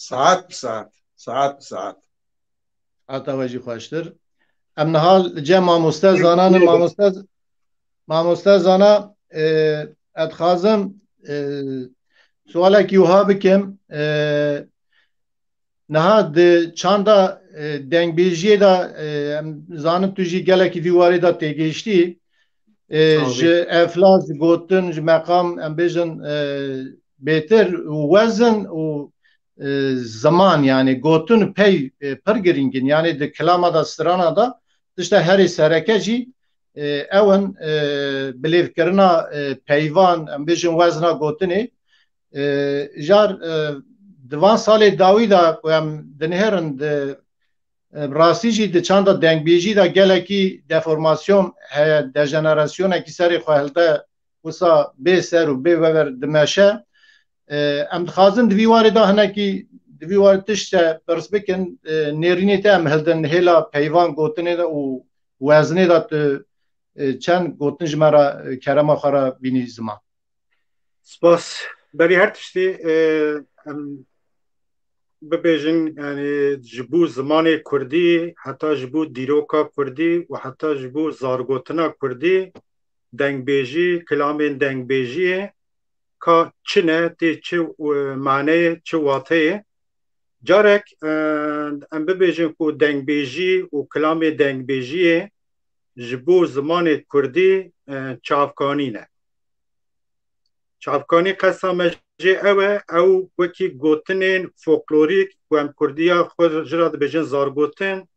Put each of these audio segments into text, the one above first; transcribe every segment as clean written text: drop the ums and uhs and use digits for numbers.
ساعت بساعت ساعت بساعت عتاوجی خوشتر ام نهال جه ماموسته زانان ماموسته زانا ادخازم سوالك يوها بكم نهاد چاندا دنگبیجی دا زانم تو جی گلکی دیواری دا تیگیشتی جه افلاس گوتن جه مقام ام بیجن بهتر وزن و zaman yani gotun pey pergeringin yani de klama da strana da işte heri serekeci ewen bilevkirina peyvan em bijin wezna gotini jar divan salê dawî da ku em dinêrin de rastî jî di çanda dengbêjî da gelekî deformasyon heye dejenerasyonekî serê xwe hilde wisa bê ser û bê wever dimeşe em dixwazin di vî warê da hinekî di vî warê tişte pirs bikin nêrînê te em hildin hêla peyvan gotinê de û wezinê da tu çend gotin ji me re kerema xwe re bînî ziman. Spas berî her tiştî em bibêjin yani ji bo zimanê Kurdî heta ji bo dîroka Kurdî û heta ji bo zargotina Kurdî dengbêjî kilamên dengbêjiyê ka çi ne tê çi maneyê çi wateyê carek em bibêjin ku dengbêjî û kilamê dengbêjiyê ji bo zimanê Kurdî çavkanî ne. Çavkanî qesa me jê ew e ew wekî gotinên folklorîk ku em Kurdiya xwe ji ra dibêjin zargotin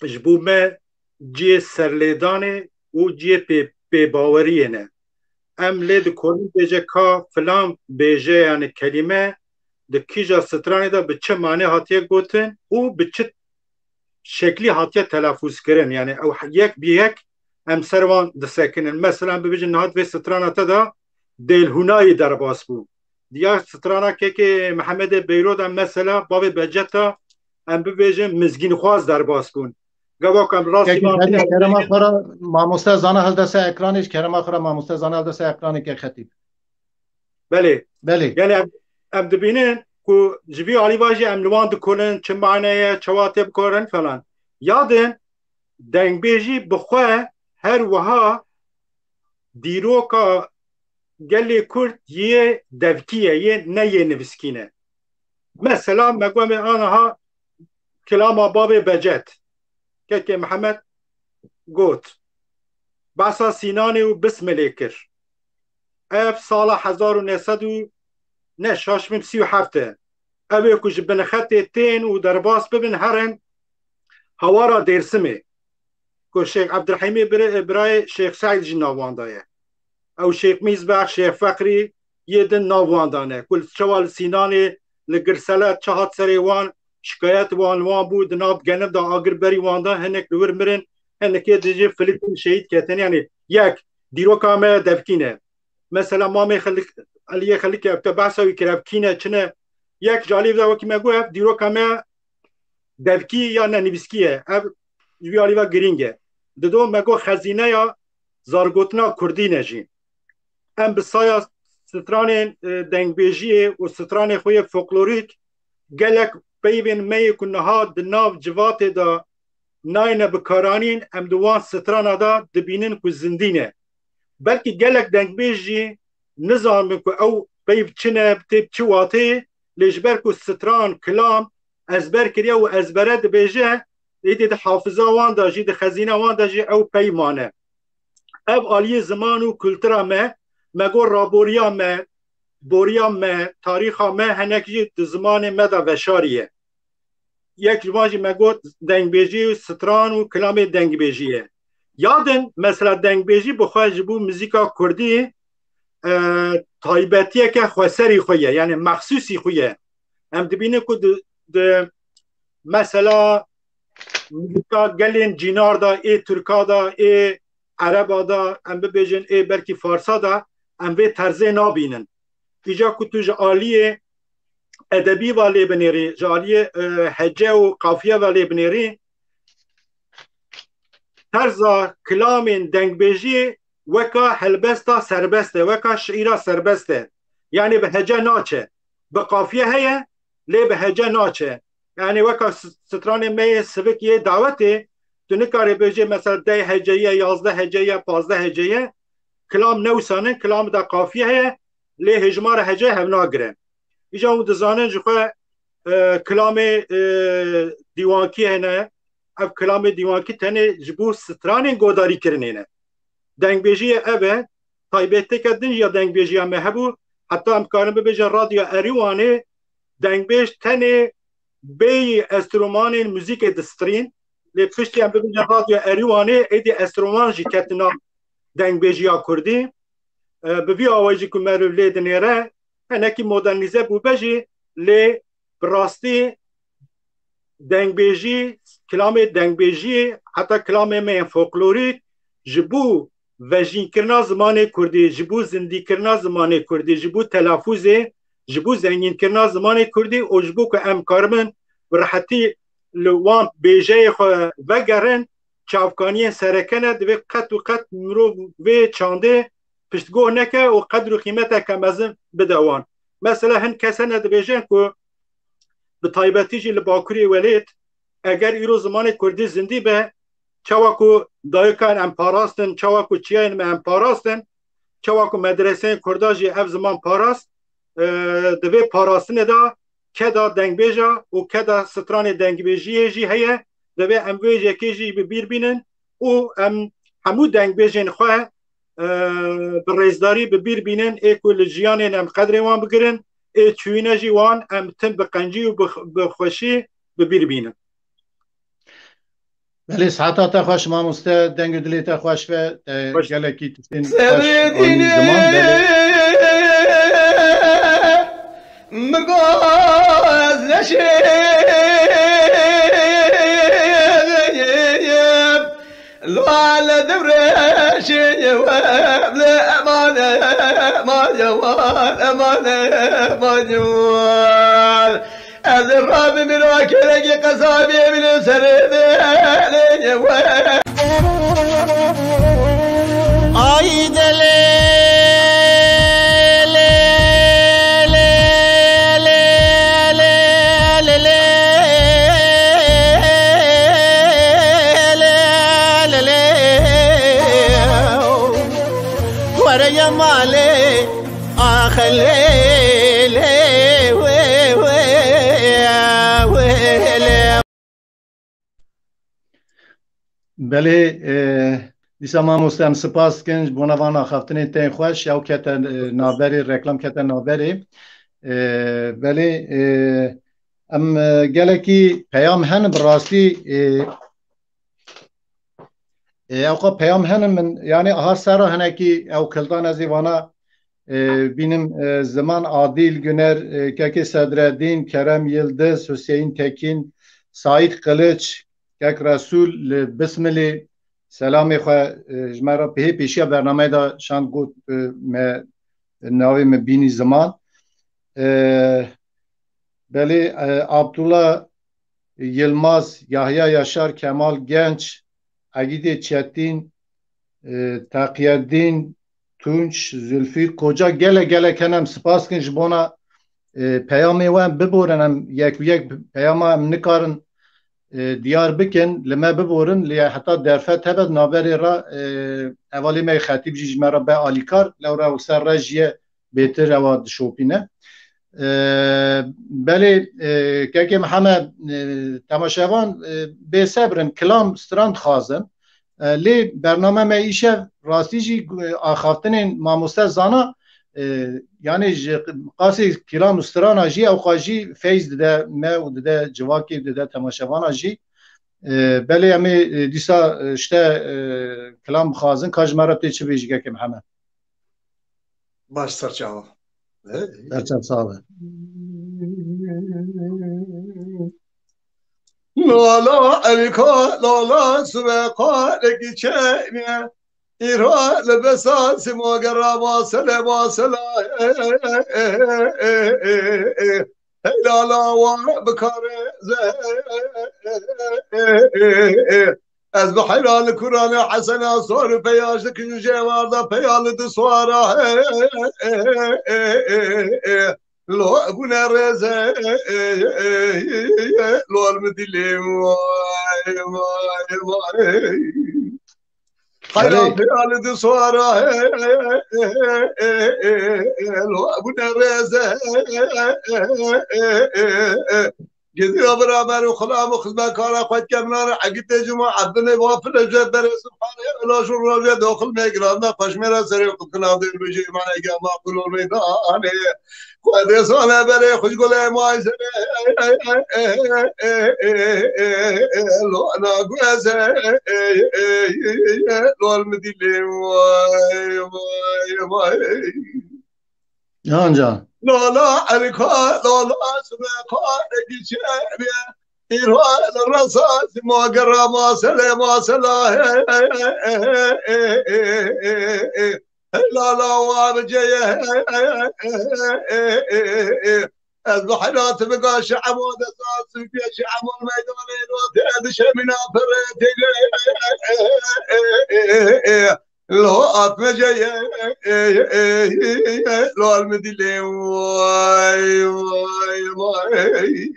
ji bo me ciyê serlêdanê û ciyê pêbaweriyê ne. Em lê dikorin bêje ka filan bêje yani kelîme di kîja stranê de bi çi manê hatiye gotin û bi çi şeklî hatiye telaffuz kirin yani ew yek bi yek em ser wan disekinin. Mesela bibêjin nihat vê strana te da Dêlhûnayê derbas bû. Diya strana kekê Mehemedê Beyrod em mesela bavê beceta em bibêjin mizgînxwaz derbas bûn. Gavak em rastî kerema xwe re mamoste zana hilde ser ekranê kerema xwe re mamoste zana hilde ser ekranekê xetîb. Belê. Belê. Yani em dibînin ku ji vî alîva jî em li wan dikonin çi maneye çewatê bikorin falan. Yadin dengbêjî bi xwe her wiha dîroka gelê Kurd yê devkî ye yê ne yê nivîskî ne. Mesela me gomê aniha kilama bavê becet kekê Mihemed got behsa Sînanê û Bismilê kir. Ev sala 1900 ne şaşmim 37 e. Ev ê ku ji binixetê tên û derbas bibin herin hawara Dêrsimê ku Şêx Ebdirhîmê birayê Şêx Seîd jî navanda ye. Ew Şêx Mîzbex Şêx Feqrî yê din nav wan dane ku çawa li Sînanê li Girsele çi hat serê wan şikayet wan bû di nav genim da agirberî wan da hinek li wir mirin hinekê di jê Filîpîn şehîd ketin yani yek dîroka me devkî ne. Mesela mamê Aliyê Xelîkê ev te behsa wî kir ev kî ne çi ne yek ji alî de wekî me got ev dîroka me devkî ya ne nivîskî ye ev ji vî alî ve girîng e. Dido me got xezîneya zargotina Kurdî ne jî. Em bi saya stranên dengbêjiyê û stranê xwe yê folklorîk gelek peyvên me yê ku niha di nav civatê da nayne bikaranîn em di wan strana da dibînin ku zindî ne. Belkî gelek dengbêj jî nizanin ku ew peyv çi ne tê çi watê lê ji ber ku stran kilam ezber kiriye û ezbere dibêje êdî di hafiza wan da jî di xezîna wan da jî ew pey mane. Ev aliyê ziman û kultura me me got raboriya me boriya me tarîxa me hinek jî di zimanê me da veşarî ye. Yek ji wan jî me got dengbêjî stran û kilamê dengbêjî ye. Yadin mesela dengbêjî bi xwe ji bo muzîka Kurdî taybetiyeke xweserî xwe ye yani mexsûsî xwe ye. Em dibînin ku di mesela muzîka gelên cînar da ê Tirka da ê Ereba da em bibêjin ê belkî Farsa da em vê terzê nabînin. Îca ku tu ji aliyê edebî ve lê binêrî ji aliyê hece û qafiye ve lê binêrî terza kilamên dengbêjiyê weka helbesta serbest e weka şîra serbest e. Yani bi hece naçe bi qafiye heye لێ بە هەجە ناچێ یعنی وەکە سترانê me yê sivik yê davetê tu nikarê bêjê mesela 10 heceye 11 heceye 15 heceye kilam newsanin kilam da qafiye heye lê hejmara hece hev nagire îja hûn dizanin ji xwe kilamê dîwankî hene ev kilamê dîwankî tenê ji bo stranên godarîkirinê ne dengbêjiye ev e taybeteke din ya dengbêjiya me hebû heta em karin bibêjin radyo Erîwanê dengbêj tenê bêyî estromanên muzîkê distrîn lê piştî em bibêjin radyo Erîwanê êdî estroman jî ketina dengbêjiya Kurdî bi vî awayî jî ku meriv lê dinêre henekî modernîze bûbe jî lê bi rastî dengbêjî kilamê dengbêjiyê heta kilamê me yên folklorîk ji bo vejînkirina zimanê Kurdî ji bo zindîkirina zimanê Kurdî ji bo telafûzê ji bo zengînkirina zimanê Kurdî û ji bo ku em karibin bi rehetî li wan bêjeyê xwe vegerin çavkaniyên serekene divê qet û qet mirov vê çandê piştgoh neke û qedr û qîmeteke mezin bide wan mesela hin kes hene dibêjin ku bi taybetî jî li Bakurê Welêt eger îro zimanê Kurdî zindî be çawa ku dayikan em parastin çawa ku çiyayên me em parastin çawa ku medreseyên Kurda jî ev ziman parast divê parastinê da keda dengbêja û keda stranê dengbêjiyê jî heye divê em vê yekê jî bi bîr bînin û em hemû dengbêjên xwe bi rêzdarî bi bîr bînin ê ku li jiyanên em qedrê wan bigirin ê çûyîne jî wan em tim bi qencî û bi xweşî bi bîr bînin Belê sehata te xweş mamoste deng û dilê te xweş ve gelekî tiştên مگاز نشیم لوال دبرشی وابل امانه ما جوان امانه ما جوان از راب من واکرگی قصابی من سرده آی دلی Belê dîsa mamoste em spas dikin ji bo navana xeftinê tên xweş ew kete navberê reklam kete navberê belê em gelekî peyam henin bi rastî ew xwe peyam henin min yanî aha sera henekî ew kildan ez ê vana bînim Ziman Adîl Güner Kekê Sedreddîn Kerem Yıldız Hüseyin Tekin Saîd Qiliç Kek Resul li Bismilê selamê xwe ji me re pê pêşiya bernameyê da şand got me navê me bînî ziman belê Abdullah Yılmaz Yahya Yaşar Kemal Genç Agîdê Çetin Taqiyedîn Tunç Zülfî Koca gelek henem spas dikin ji bona peyamê we em biborin em yek yek peyama em nikarin diyar bikin li me biborin lê heta derfet hebe naberê ra evalê me xetîb jî ji me re be alîkar lewra ew ser re jî ye bêtir ewa dişopîne belê kekê heme temaşevan bêsebrin kilam stran dixwazin lê bername me îşev rastî jî axaftinên mamoste zana yani ji qasê kilam û strana jî ew xwe jî feyz dide me û dide civakê dide temaşevana jî belê em ê dîsa işte kilam bixwazin ka ji me re tê çi bêjî kekê heme baş serçava berçav sağ be Lala elka lala subeka legiçene İra lebesa simagara basele basela Heylala wa bekare Ez bi helal Kur'an-ı Hasena sor peyajlık yüce varda peyalıdı suara لو ابونا رزا لو المدلي خيرا في والد صوره لو ابونا رزا جدي برابر وخلام وخدمة كارا خد كمنار عقد جماعة عبدنا وافر الجبر سبحانه لا شو راجع داخل ميقران قش مرا سري وقتنا ضير بيجي معنا جماعة كل الميدان خد صانع بري خش قول ما يسري لو أنا قوس لو المدينة Anca. لا لا عليك لا لا سبقا نجيشيا إيران الرصاص ما قرى ما سلا ما سلا لا لا وابجيه البحرات بقى شعب ودساس في شعب الميدان وتعد شمنا فريت لو أتمجي لو المدلي واي واي واي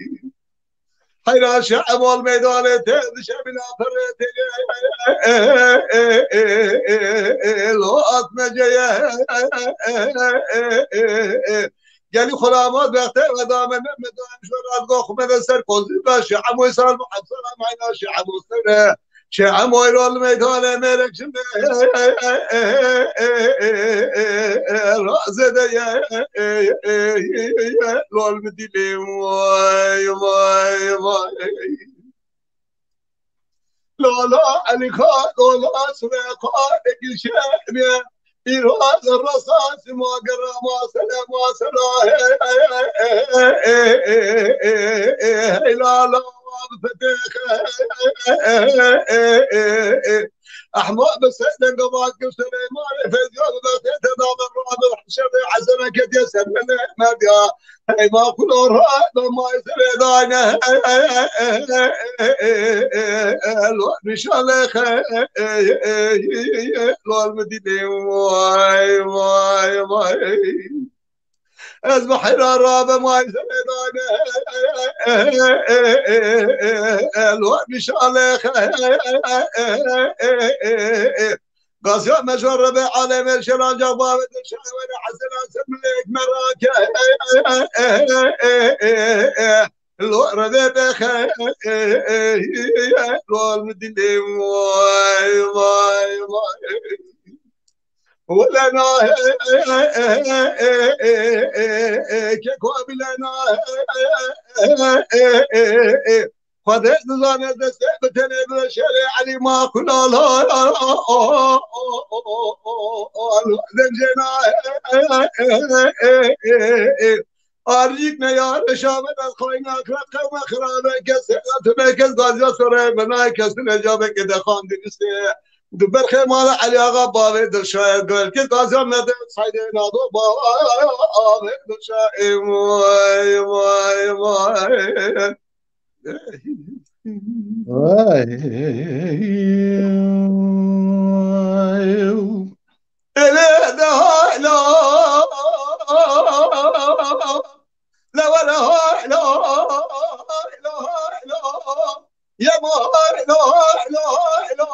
حيرا شعب الميدان تعد شمنا فريت لو أتمجي يعني خلامات بختار ودامن مدان شرات قخ مدسر كوزي باش عمو سال محصل معنا شعب وسنه شعب ويرول الميدان ملك شنه رأس ديا لول مدلي واي واي واي لا لا عليك لا سبقا كل شيء إيراد الرصاص ما قرى ما سلا ما سلا لا لا بفتيخ أحمد بس قبات قصر ما في اليوم بفتيت دام الرابع حشر حسنة كد يسمى ما بيا هاي ما كل راد ما يسري دانا الوقت شالخ لو المدينة واي واي واي أصبح الرابع ما يسري دانا الوقت شالخ قاسم مجرب عالم الشران جباب الشعوان حسن سملك مراك لو رديت لو المدينة واي واي واي ولنا كيكو بلنا خذ نظام دستبتني بالشريعة علي ما كنا لا زنجنا أرجيكنا يا رشامنا الخوينا كرات كوما خرابة كسرت بكز غازي سوري بنا كسر جابك دخان دنسي دبر خيمال علي آغا باوي درشاي قال كي غازي مدى صيدنا دو باوي درشاي واي واي واي لا لا لا لا ولا لا لا لا يا مار لا لا لا لا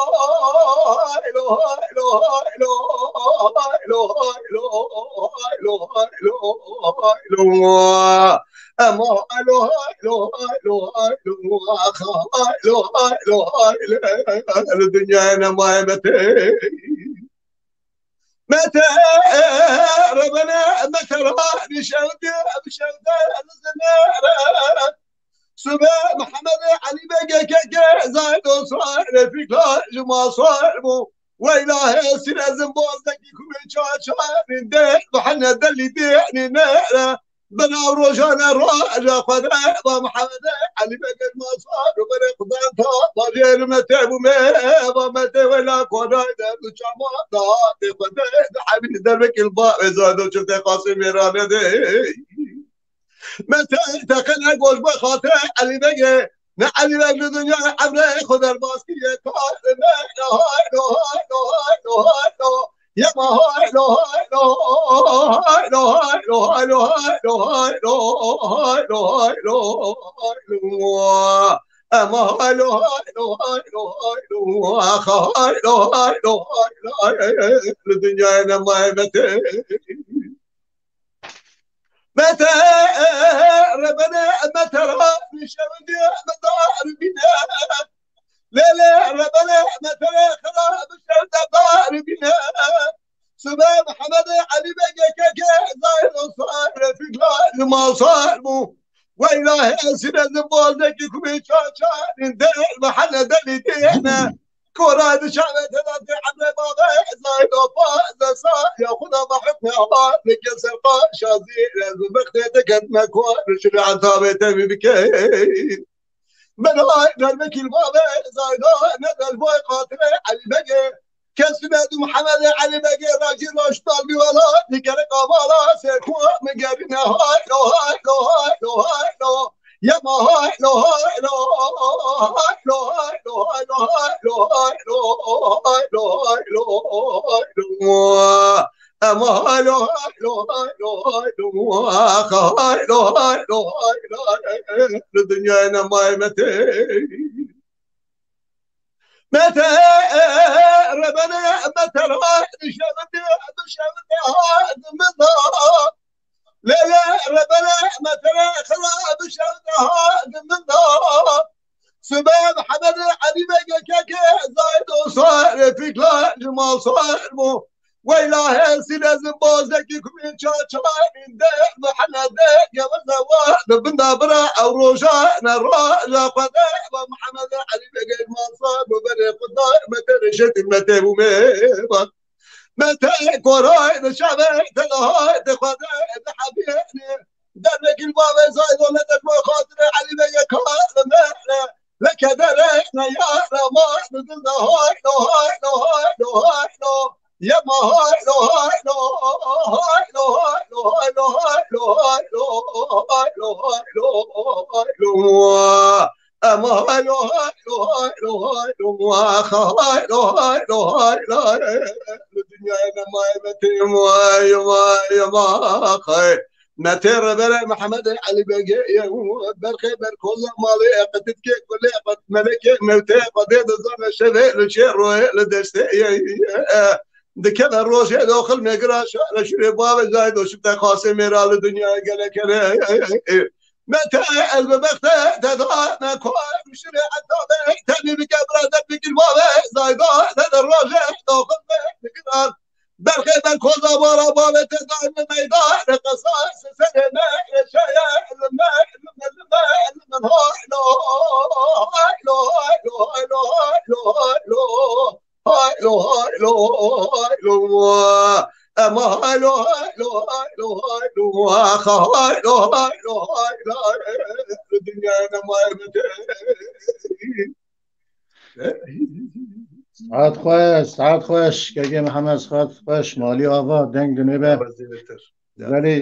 لا لا أما لا لا لا لا الدنيا أنا ما متى ربنا متى راني شوقي بشوقي الزمارة سبا محمد علي بقى كيكي زايد وصار في كلاج ما صارمو وإله سير زنبوز لكي كوي شاشان نديح بحنا دلي ديحني نهلا بنا وروجانا راجع قدر محمد علي بقى ما صار وبنا قدان تا طاجر متى متى ولا قدر جما دا قدر حبيب دربك الباء زادو شفت قاسم رانه متى تقن اقوش بخاطر علي بقى علي بقى الدنيا عبره خد الباسكيه كار يا ما هاي لو هاي لو هاي لو هاي لو هاي لو هاي لو هاي لو هاي لو هاي لو هاي لو أما هاي لو هاي لو هاي لو هاي لو أخ هاي لو هاي لو هاي الدنيا أنا ما متى متى ربنا متى راني شردي مدار بنا لا لا ربنا متى خراب شرد دار بنا سباب محمد علي بقى كاكا زايد صار في قلال ما صار مو وإلهي أسنى زبالك كمي شاشان ندير محل دليتينا كوراد شعبة ثلاثة عمل بابا زايد وفاز صار ياخذها محبنا عمار لكسر شازي لازم بختيتك مكوار شرع ثابتة بكين من هاي قلبك البابا زايد نزل بوي قاتل علي بقى كسبت محمد علي بقى راجل واشتغل بولا لكن قبالا سيكون مقابلنا هاي لو هاي لو هاي لو هاي لو يا ما هاي لو هاي لو هاي لو هاي لو هاي لو هاي لو هاي لو هاي لو هاي لو هاي لو أما هاي لو هاي لو هاي لو هاي لو أخ هاي لو هاي لو هاي لو الدنيا أنا ما متى متى ربنا متى راح شغلتي هذا مضى لا لا ربنا متى خراب شغلتي هذا مضى سباب حمد علي بقى كاكا زايد وصار في كلاج ما صار مو وإلهي سنة زبازك كمين شاشان دير محنا دير يا مزواد بنا برا أو روشان الراجع قدام محمد علي بقى المنصب وبني قدام متى رشت متى وميبا متى كوراي الشعب تلهاي تقدام حبيبني دمك البابا زايد ولا دم خاطر علي بقى كار مهنا لك درينا يا رمان ضد هاي لو هاي لو هاي لو هاي لو يا ما هاي لو هاي لو هاي لو هاي لو هاي لو هاي لو هاي لو هاي لو هاي لو هاي لو أما هاي لو هاي لو هاي لو هاي لو أخ هاي لو هاي لو هاي لا الدنيا أنا ما يمتي ما خير نتر بلا محمد علي بقى برخي بركوز مالي قتتك كل قد ملك موتى قديد الزمن شذي لشير لدشتي دكان الروش داخل مقراش على شري باب زايد وشفت قاسم ميرال الدنيا قال لك متى البخت تدعنا كوار شري حتى تبي بقبر دبك الباب زايد هذا الروش داخل مقراش برخي بالكوزا ورا باب تدعنا الميدان قصاص سنة شايع من هاي لو هاي لو هاي لو هاي لو هاي لو هاي لو هاي لو هاي لو أما هاي لو هاي لو هاي لو هاي لو أخ هاي لو هاي لو هاي لا الدنيا أنا ما سعاد خوش که محمد سعاد خوش مالی آوا دنگ دنبه ولی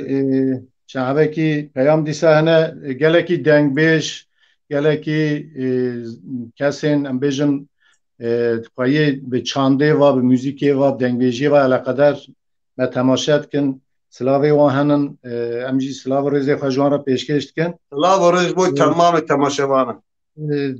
شعبه کی پیام دیسه هنه گلکی دنگ بیش گلکی کسین ام بیجن تقایی به چانده و به موزیکی و دنگ بیجی و علاقدر ما تماشات کن سلاوی و هنن امجی سلاو ریزی خوشوان را پیشکشت کن سلاو ریز بود تمام تماشوانه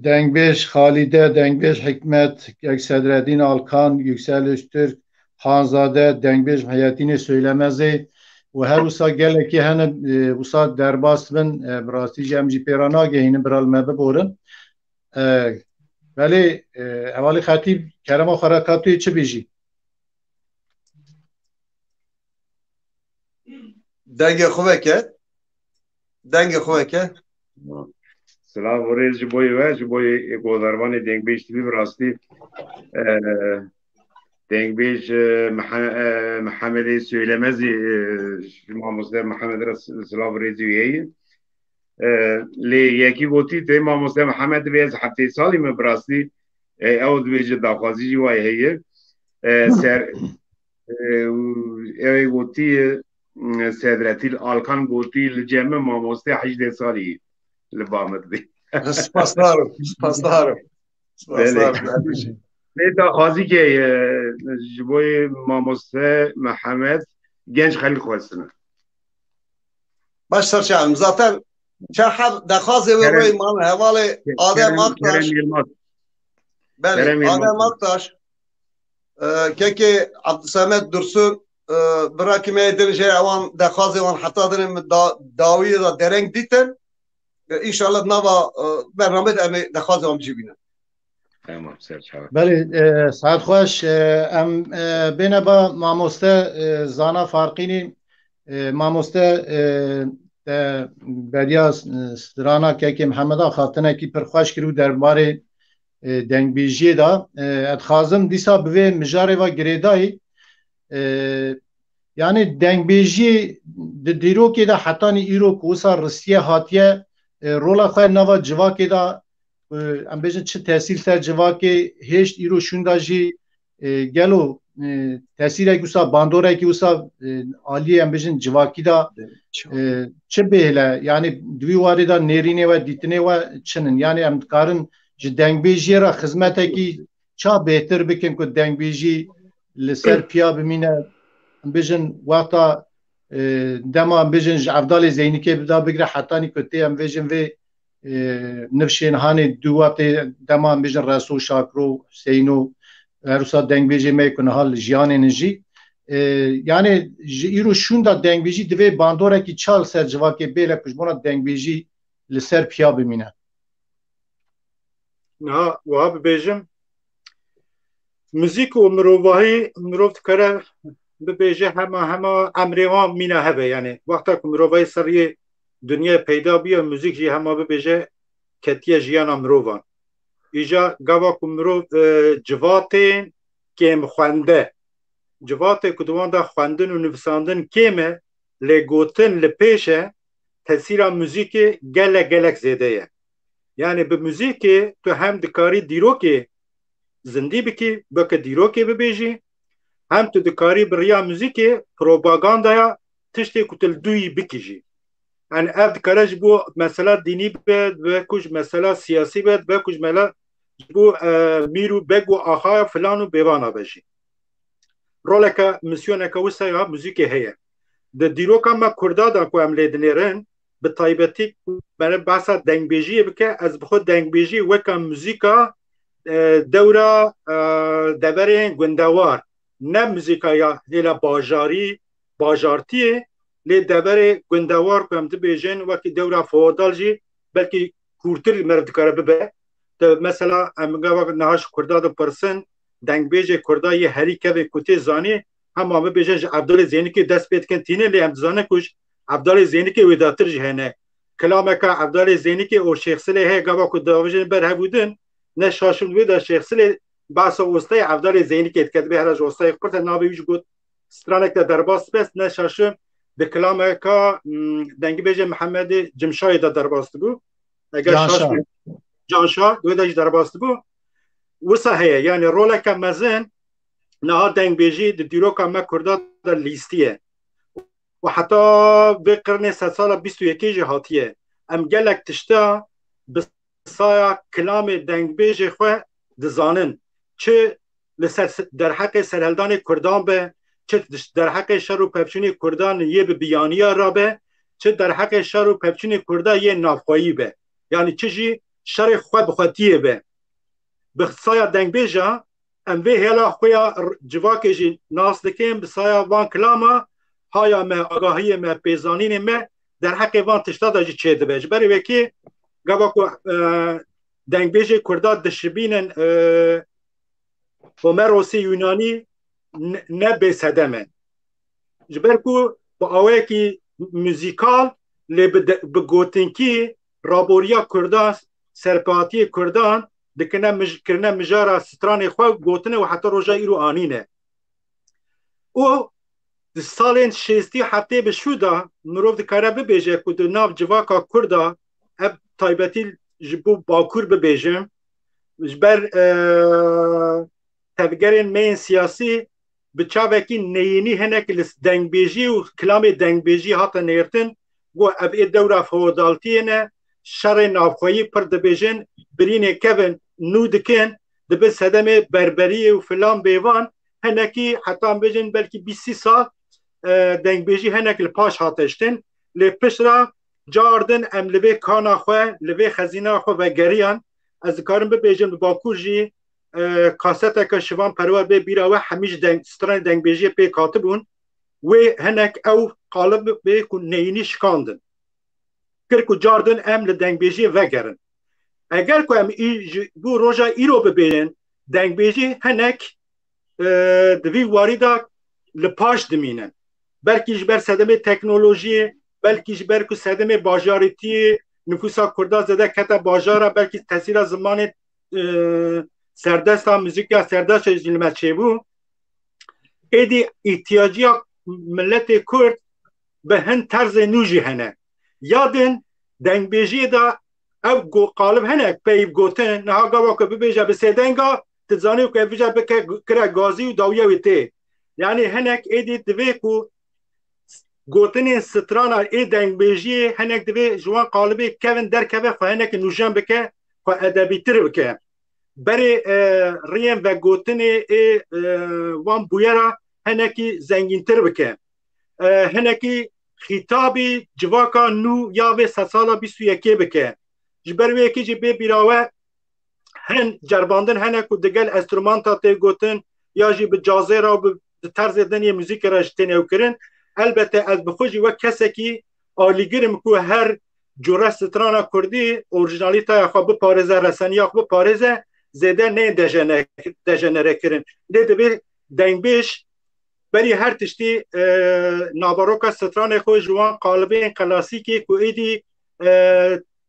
دنگبیش خالیده دنگبیش حکمت یک صدرالدین آلکان yüksel Öztürk Hanzade dengbeş hayatini söylemezi ve her usa gele ki hani usa derbas bin brasti jamji perana gehini bral mebe borun veli evali khatib kerema harekatı içi biji denge khuveke سلام ورز جبوی و جبوی گودروان دنگ بیش تبی براستی دنگ بیش محمد söylemezi ماموسته محمد سلام ورزیه لی یکی گویی تی ماموسته محمد بیز هفته سالی من براستی اود بیش داخوازی جوای هیه سر ای گویی صدرتیل آلکان گویی لجمع ماموسته 18 سالی لبامت بی سپاسدارم لیتا خازی که جبوی ماموسته محمد گنج خیلی خواستنه باش سرچم zaten çarhat dakhaze ve roy man hevale Adem Aktaş beli Adem Aktaş keki Abdüsamet Dursun bırakime edince avan dakhaze van hatta derim dawiye da dereng diten inşallah nava bernamet emi dakhaze van cibine. Tamam serçava. بله ساعت خوش ام بین با ماموسته زانا فرقینی ماموسته بدیا سترانا که محمد خاطنه کی پر خوش کرو درباره دنگ بیجی دا اتخازم دیسا به مجاره و گریدای یعنی دنگ بیجی دیرو که دا حتی ایرو کوسا روسیه هاتیه رولا خیر نوا جوا که دا ام بیشتر چه تاثیر سر جواکی هشت ایرو شونداجی گلو تاثیر اگوسا باندور اگوسا عالی ام بیشتر جواکی دا چه بهله یعنی دوی واری دا نرینه و دیتنه و چنن یعنی ام کارن جدنگ بیجی را خدمت کی چا بهتر بکن که دنگ بیجی لسر پیا بمینه ام بیشتر وقتا دما ام بیشتر عبدال زینی که بدا بگره حتی نی کتی ام بیشتر و نفشین هانی دوات دمان بیشتر رسول شاکرو حسینو هروسا دنگ بیجی میکنه حال جیان نجی یعنی ایرو شون دا دنگ بیجی دوی باندوره کی چال سر جواکی بیله کشمونا دنگ بیجی لسر پیا بمینه نه وها ببیجم موزیک و مروواهی مروف کره ببیجه همه امریوان مینه هبه یعنی وقتا که مروواهی سریه دنیا پیدا بیا موزیک جی همه ببیجه کتیه جیانا مروفان ایجا گوا که مروف جواتین کم خونده جوات کدوان دا خوندن و نفساندن کمه لگوتن لپیشه تاثیر موزیک گلک زیده یه یعنی به موزیک تو هم دکاری دیروکی زندی بکی بکه دیروکی ببیجی هم تو دکاری بریا موزیک پروپاگاندایا تشتی کتل دوی بکیجی yani ev dikare bu mesela dini ve kuj mesela siyasi ve kuj mela bu miru begu aha falan bevana beji roleka misyoneka wisa ya müzik heye de diroka ma kurda da ku emle dineren bi taybeti bana basa dengbeji bike az bixo dengbeji ve ka müzika dewra deverin gundawar ne müzika ya hela bajartiye لی دبر گندوار کم تبیجن وقتی دورا فودال جی بلکه کورتر مرد کاره ببه تا مثلا امگا وقت نهاش کرده دو پرسن دنگ بیجه کرده یه هری که کتی زانی هم همه بیجن عبدال زینی که دست بید کن تینه لی هم زانه کش عبدال زینی که ویداتر جهنه کلامه که عبدال زینی که او شیخ سلی هی گوا که داویجن بر هبودن نه شاشم ویدا شیخ سلی باسا وسطای عبدال زینی که کتبه هرج وسطای کرد نابی ویج گود سترانک درباست بس نه شاشم به کلامه که دنگی بیجه محمد جمشای دا درباست بو اگر جانشا دوی داش درباست بو وسا هیه یعنی روله که مزن نه دنگ بیجی دیرو که ما کرده دا لیستیه و حتی به قرن 100 سال 21 جهاتیه ام گلک تشتا بسایا کلام دنگ بیجه خواه دزانن چه در حق سرهلدان کردان به چه در حق شر و پفچونی کردان یه به بیانیه را به چه در حق شر و پفچونی کردان یه نافخوایی به یعنی چیزی شر خواه بخواتیه به بخصایا دنگ بیجا ام وی هلا خویا جواکه جی ناس دکیم بسایا وان کلاما هایا ما آگاهی ما پیزانین ما در حق وان تشتادا جی چه ده بیج بری وکی گواکو دنگ بیجه کردان دشبینن هومروسی یونانی نه به صدمه جبرکو با آوه موزیکال لی به گوتنکی رابوریا کردان سرپاتی کردان دکنه مجارا ستران خواه گوتنه و حتی روژا ایرو آنینه او سالین 60 هفته به شودا مروف دکاره ببیجه که دو ناف جواکا کردا اب تایبتی جبو باکور ببیجم جبر تفگرین مین سیاسی بچاوکی نیینی هنک لس دنگبیجی و کلام دنگبیجی هاتا نیرتن گو اب ای دورا فودالتینه شر نافخوایی پر دبیجن برین کبن نو دکن دبی سدم بربری و فلان بیوان هنکی حتی بجن بلکی 20 سال دنگ بیجی هنک لپاش هاتشتن لپش را جاردن ام لبی کانا خواه لبی خزینه خواه و گریان از کارم ببیجن باکو جی کاسته که شوان پروا به بیراوه همیش ستران دنگ بیجی پی کاتبون و هنک او قالب به کو نینی شکاندن کرکو جاردن ام لدنگ بیجی وگرن اگر کو ام بو روژا ایرو ببینن دنگ بیجی هنک دوی واریدا لپاش دمینن بلکیش بر صدمه تکنولوژی بلکیش بر کو صدمه باجاریتی نفوسا کردا زده کتا باجارا بلکی تاثیر زمان سردست هم موزیک سردست جلمت چه بو ایدی احتیاجی ملت کرد به هن طرز نوجی هنه یادن دنگ بیجی دا او قالب هنه پیب گوتن نها گاوا که ببیجه بسه دنگا تزانی که ببیجه بکه کرا گازی و داویه ویته یعنی هنک ایدی دوی کو گوتن سترانا ای دنگ بیجی هنک دوی جوان قالبی کون در که خو هنک نوجان بکه خو ادبی تر بکه بری ریم و گوتن ای وان بویرا هنکی زنگین تر بکه هنکی خطابی جواکا نو یا به سالا 21 بکه جبروی که جی بی بیراوه هن جرباندن هنکو دگل استرومانتا تی گوتن یا جی به جازه را به طرز دنیا موزیک را جتنیو کرن البته از بخوشی و کسی که آلیگرم که هر جوره سترانا کردی اورجینالیتا خواه بپارزه رسانی خواه بپارزه زیده نه دژنره کرن لیده بی دنگ بیش بری هر تشتی ناباروکا ستران خواه جوان قالبه کلاسیکی که ایدی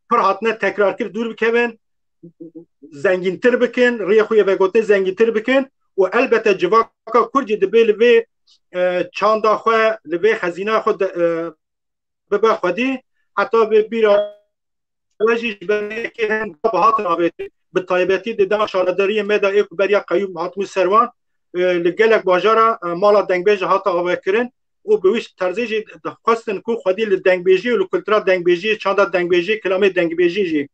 پر حتنه تکرار کرد دور بکن زنگین تر بکن ریه خوی وگوته زنگین تر بکن و البته جواکا کرجی دبی لبی چاندا خواه لبی خزینه خود ببا خودی حتی به بیرا وجیش بری که هم بهات نابیتی به طایبتی دیدن شارداری مدا ایک بریا قیوم حتمو سروان لگلک باجارا مالا دنگ بیج هاتا آوه کرن و بویش ترزیجی خواستن که خودی لدنگ بیجی و لکلترا دنگ بیجی چاندا دنگ بیجی کلامه دنگ بیجی جی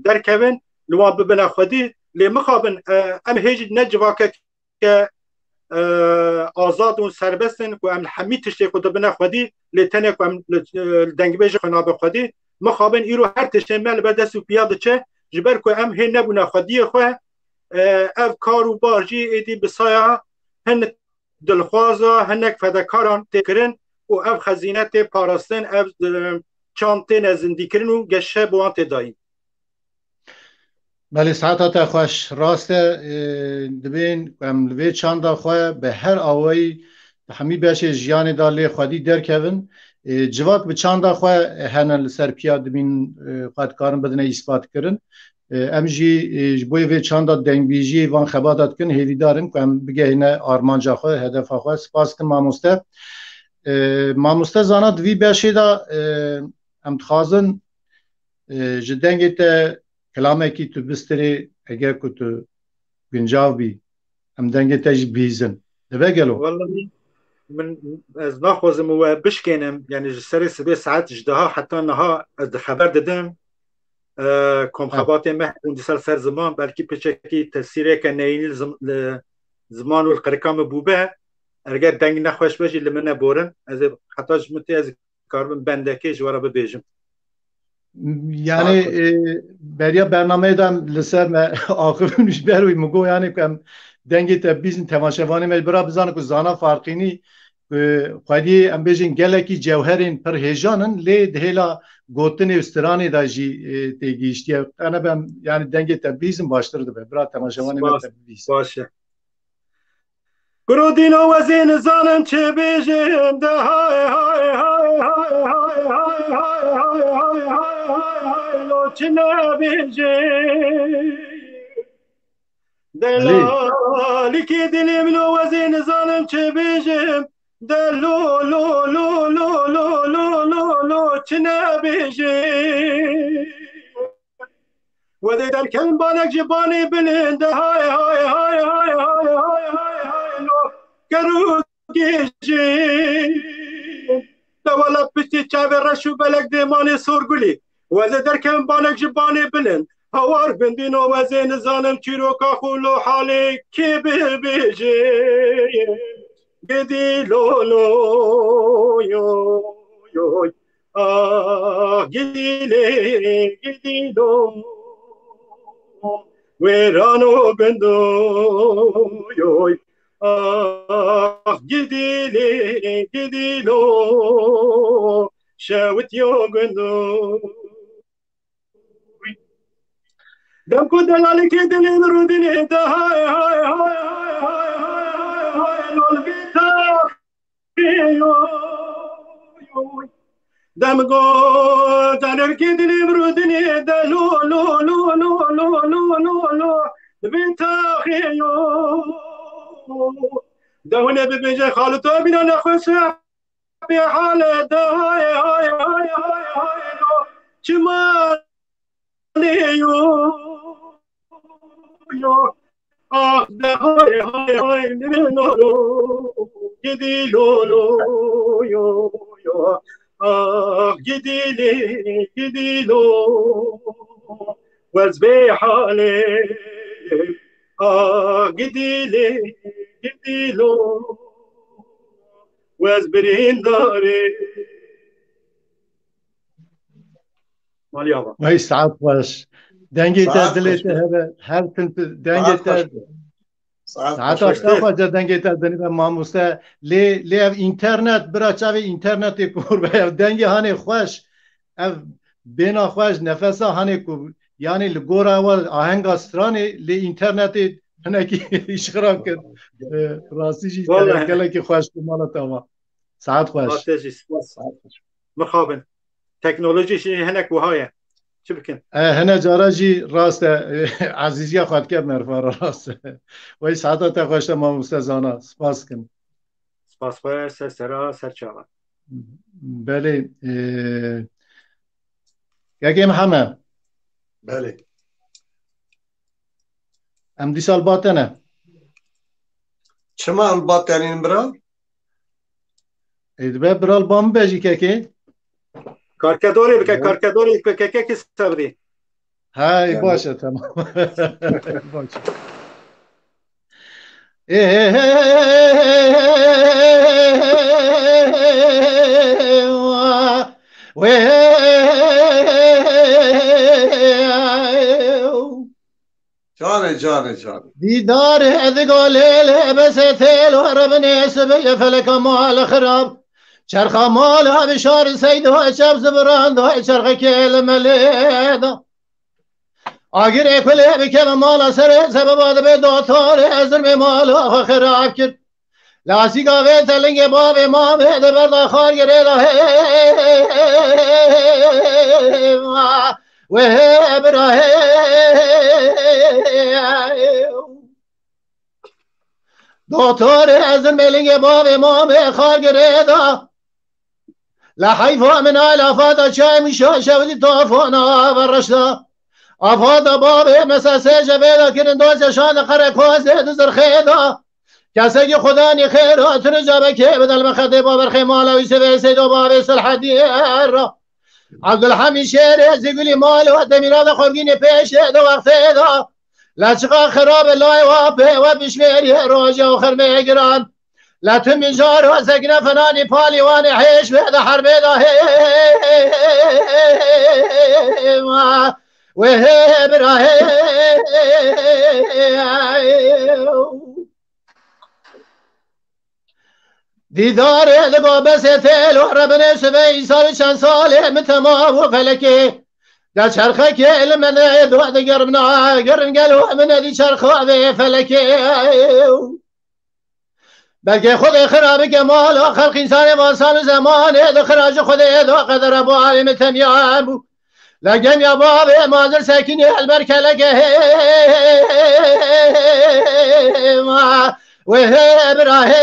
در کوین لوان ببنا خودی لی مخابن ام هیج نجواکه که آزاد و سربستن که ام حمی تشتی خود بنا خودی لی تنه که ام دنگ بیجی خناب خودی مخابن ایرو هر تشتی مل بدست و پیاده چه جبر که ام هی نبونا خودی خواه اف کارو بارجی ایدی بسایا هن دلخوازا هنک فدکاران تکرن و اف خزینه تی پاراستن اف چانتی نزندی کرن و گشه بوان تی داین بله ساعتا خوش راست دبین ام لوی چاندا خواه به هر آوایی همی باشه جیانی دالی خودی در کون جواک به چاندا خواه هنن لسر پیا دبین قد کارن بدنه اثبات کرن ام جی بوی وی چاندا دنگ بیجی وان خباتات کن هیوی دارن که ام بگه اینه آرمانجا خواه هدف خواه سپاس کن ماموسته زانات وی باشه دا ام تخازن جدنگی تا کلامه کی تو بستری اگر که تو گنجاو بی ام دنگی تا جی بیزن دبه گلو والله من از ناخوزم و بشکنم یعنی سری سبه ساعت جدها حتی نها از خبر دادم کم خبات محکوم دیسال سر زمان بلکی پچکی تاثیره که نینی زمان و القرکام بوبه اگر دنگ نخوش باشی لمنه بورن از حتی جمعتی از کاربن بندکی جوارا ببیجم یعنی بریا برنامه دم لسر آخرونش بروی مگو یعنی که دنگی تا بیزن تماشاوانی مجبورا بزانه که زانا فرقینی خودی ام بیجن گلکی جوهرین پر هیجانن لی دهیلا گوتن استرانی دا جی تیگیشتی انا بم یعنی دنگی تا بیزن باشتر ده برا تماشاوانی من تبیز باشه گرودینو وزین زانم چه بیجن ده های های های های های های های های های لو چه نبیجن دلالی که دلیم لو وزین زانم چه بیجن دلو لو لو لو لو لو لو لو چه نبیجن وذي در كلم بالك جباني بلند هاي هاي هاي هاي هاي هاي هاي هاي لو كروكي جي لا والله بشتي تشابي رشو بلك ديماني سورقلي وذي در كلم بالك جباني بلند هوار بندین و وزین زانم چیروکا خولو حالی کی ببیجی گدی لولو یو یو گدی لو ویرانو بندو یو گدی لو شاوت یو گندو دم کو دلالی که دلی رو دلی ده های های های های های های لول بیتا دم کو دلالی که دلی رو دلی ده لو لو لو لو لو لو لو لو بیتا خیو دهونه ببینجه خالتو بینا نخوشه بی حال ده های های های های های چما لیو yo hoy hoy no gidi lo yo gidi lo وزبي حالي gidi lo وزبرين داري مالي آقا وای ساعت باش دنگی تا دلیت هر تن دنگی تا ساعت آشنا باشه دنگی تا دنی به ماموسته لی اینترنت برا چاوی اینترنت کور به دنگی هانی خوش اف بینا خوش نفسا هانی کو یعنی لگورا و آهنگ استرانی لی اینترنت هنکی اشغرا کرد راستیجی کلا کی خوش مالا تمام ساعت خوش مخابن تکنولوژیش هنک وهايه چی بکن؟ هنه جاراجی راست عزیزی خواهد که مرفارا راست وی ساعتات خوشت ما مستزانا سپاس کن سپاس باید سرسرا سرچاوا بله یکیم همه بله ام دی سال باتنه چما الباتنین برا؟ ایدبه برال بام بیجی که کارکدوری بکه که سبری های باشه تمام باشه جانه دیدار ادگو لیل بس تیل و ربنی سبی فلک مال خراب چرخ مال ها بشار سید ها شب زبران ها چرخ کل ملید آگر اکلی بکم مال سر سبب آد به دوتار ازر به مال ها خراب کرد لاسی گاوه تلنگ باب ما به بردا خار گره دا و براه دوتار ازر ملنگ باب ما به خار گره دا لحيفا من الافات شاي مشا شودي طافونا برشتا افادا بابي مساسه جبيدا كرن دوز شان قره كوزه دزر خيدا كسي خداني خيرات رجبك بدل مخدي بابر خيمالا ويسبي سيدو بابي صلح دير عبد الحميد شير زيقولي مال ودميرا خورگين پیش دو وقت دا لچقا خراب لاي وابه وبشميري روجا وخرمي گران لا تم جار وسكنة فناني بالي وانا حيش بهذا حرب ذا وهي براه دیدار لگا بس تل و ربن شوی سال چند ساله متما و فلکی در چرخه که علم نه دو گرمنا گرم گلو من دی چرخه و فلکی بلکه خود خراب کمال خلق انسان واسام زمانه دو خراج خود دو قدر ابو عالم تمیام بو لگم یا باب مادر سکینی البرکه لگه و ابراهیم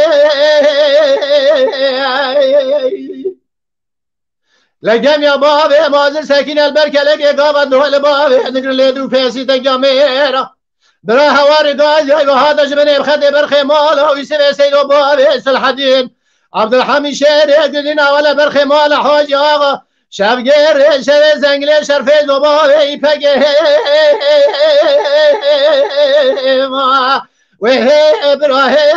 لگم یا باب مادر سکینی البرکه لگه قابد دوال باب نگر لیدو پیسی تگامیرا برا هوار قال يا هذا جبني بخدي برخي ماله ويسوي سيدو بابي الحدين عبد الحميد شيري قلنا ولا برخي ماله حاج آغا شفگر شب زنگل شرف دوباره ایپک و ابراهیم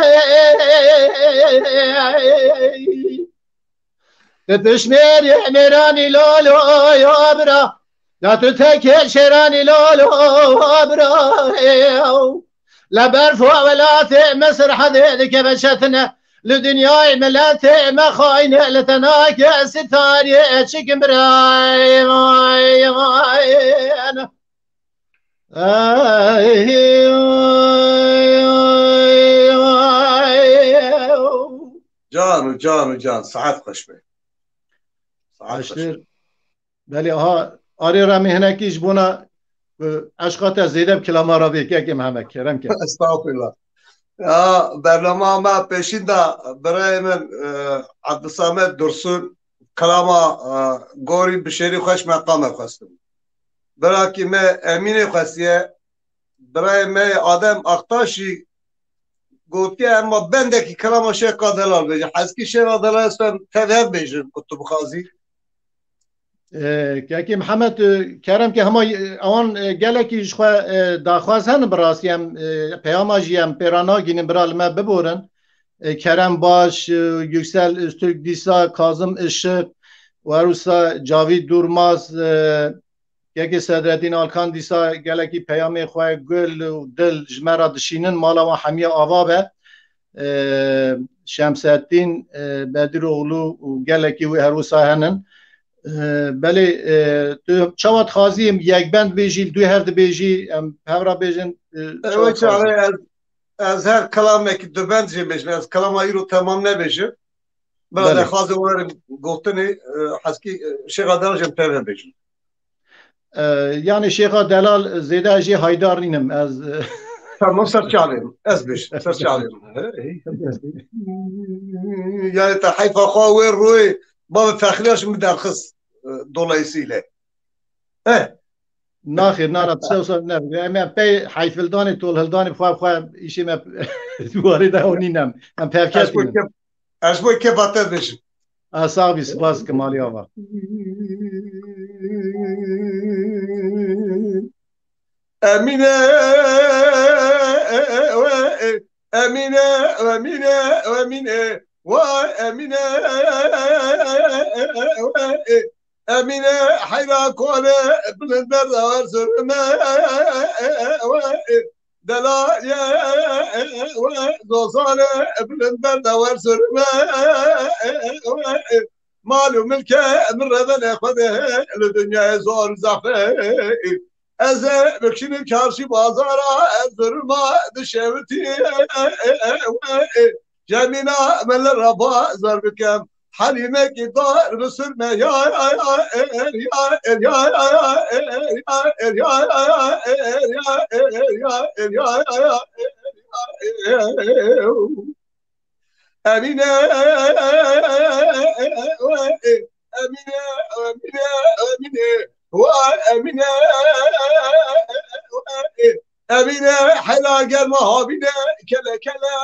تشمیر میرانی لالو یا برا لا تتكل شيراني لولو ابراهيم لا برفع ولا مصر حذيك بشتنا لدنياي ملات ما خاينه لتناك ستاري شكم برايم جان ساعت خوش به بله ها آری را مهنکیش بونا اشقات زیدم کلاما را بیکه که محمد کرم که استغفرالله برنامه ما پیشین دا برای من عبدالصمد درسون کلاما گوری بشری خوش مقام خواستم برای که من امین خواستیه برای من آدم اختاشی گفت که اما بنده که کلاما شیخ دلال بیجه حسکی شیخ دلال استم تذهب بیجه کتب خازی که محمد کرم که همه آن گلکیش خو داخواست هن براسیم پیاماجیم پیرانا گینم برال ما ببورن کرم باش yüksel استوک دیسا کاظم اشق و روسا جاوید دورماز یکی صدرالدین آلکان دیسا گلکی پیام خو گل و دل جمرا دشینن مالا و حمیه آوابه شمس الدین بدر اغلو و گلکی و هروسا هنن بله تو چواد خازیم یک بند بیجی دو هفته بیجی هفرا بیجن از هر کلامی که دو بند جی بیجن از کلامایی رو تمام نبیجن بله خواهد اونر گفتنی حسکی شیخ دلال جم تبه بیجن یعنی شیخ دلال زیده اجی هایدار نینم از tamam سرچالیم از بیش سرچالیم yani ta hayfa خواهر روی بابا فخریاش مدرخص dolayısıyla. ناخر نارا تسوسا نبي أنا بي حيث الداني طول هالداني بخواب إشي ما وارد هوني نم أم بفكر أشبه كيف أتدش صعب سباس كمالي أبا أمينة أمينة أمينة أمينة وأمينة أمينة حيرا كونة ابن البرد ورسرنا دلايا وزوصانة ابن البرد ورسرنا مالو ملكة من رذن أخذها لدنيا زور زعفة أزا بكشن كارشي بازارا أزرما دشاوتي جمينا من الربا زر بكم حليمك دار بسرمة يا أمينة وأمينة أمينة حلاقة المهابينة كلا كلا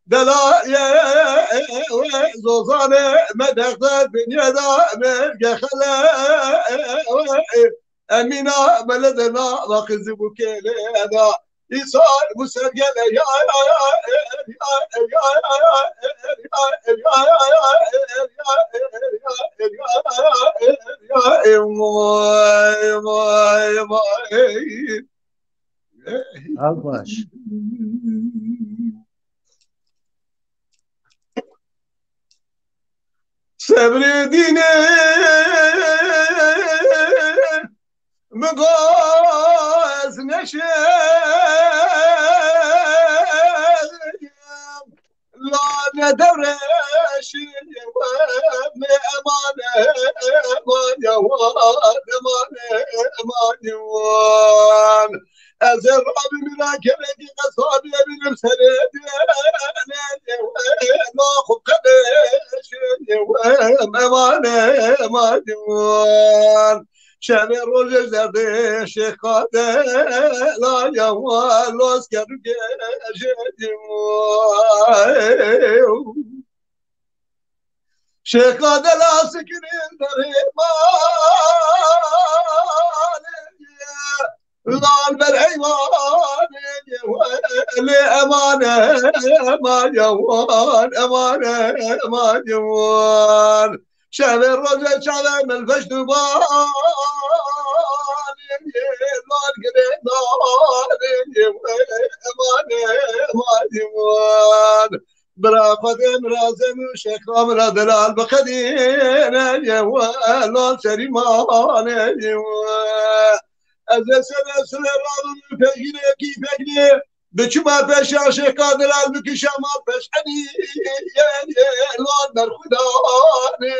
دلايا وزوزانة مدخل بنيادا مرقى خلا أمينة بلدنا وخزي بكيلنا إيصال مسرقة يا صبر دينه مقاس نشم لا ندرش وابن أمانة أمان يوان أمان يوان أزر ربي من كلك قصابي من السند ناخذ قدش أمانة أمان يوان شامي روج زردي شيخ لا يوان لوس كرجة شيخ لا سكن الرحمن ضال بالعيوان لأمانة ما جوان أمانة ما جوان شعب الرجل شعب من الفشتبان ضال قريب أمانة ما جوان برافت رازم شيخ رامر دلال بخدين جوال سريمان جوال از سلسله رام فجر کی فجر بچما پیش عاشق دلال بکشم پیش علی لان در خدا امان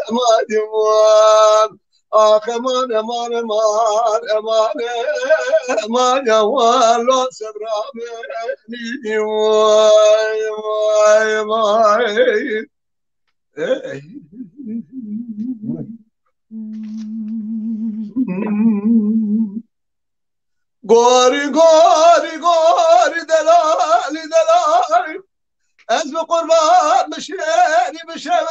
امان امان آخ امان امان امان امان امان امان لان صبرام نی وای وای وای گوری گوری گوری دلالی دلالی از به قربان بشیری بشم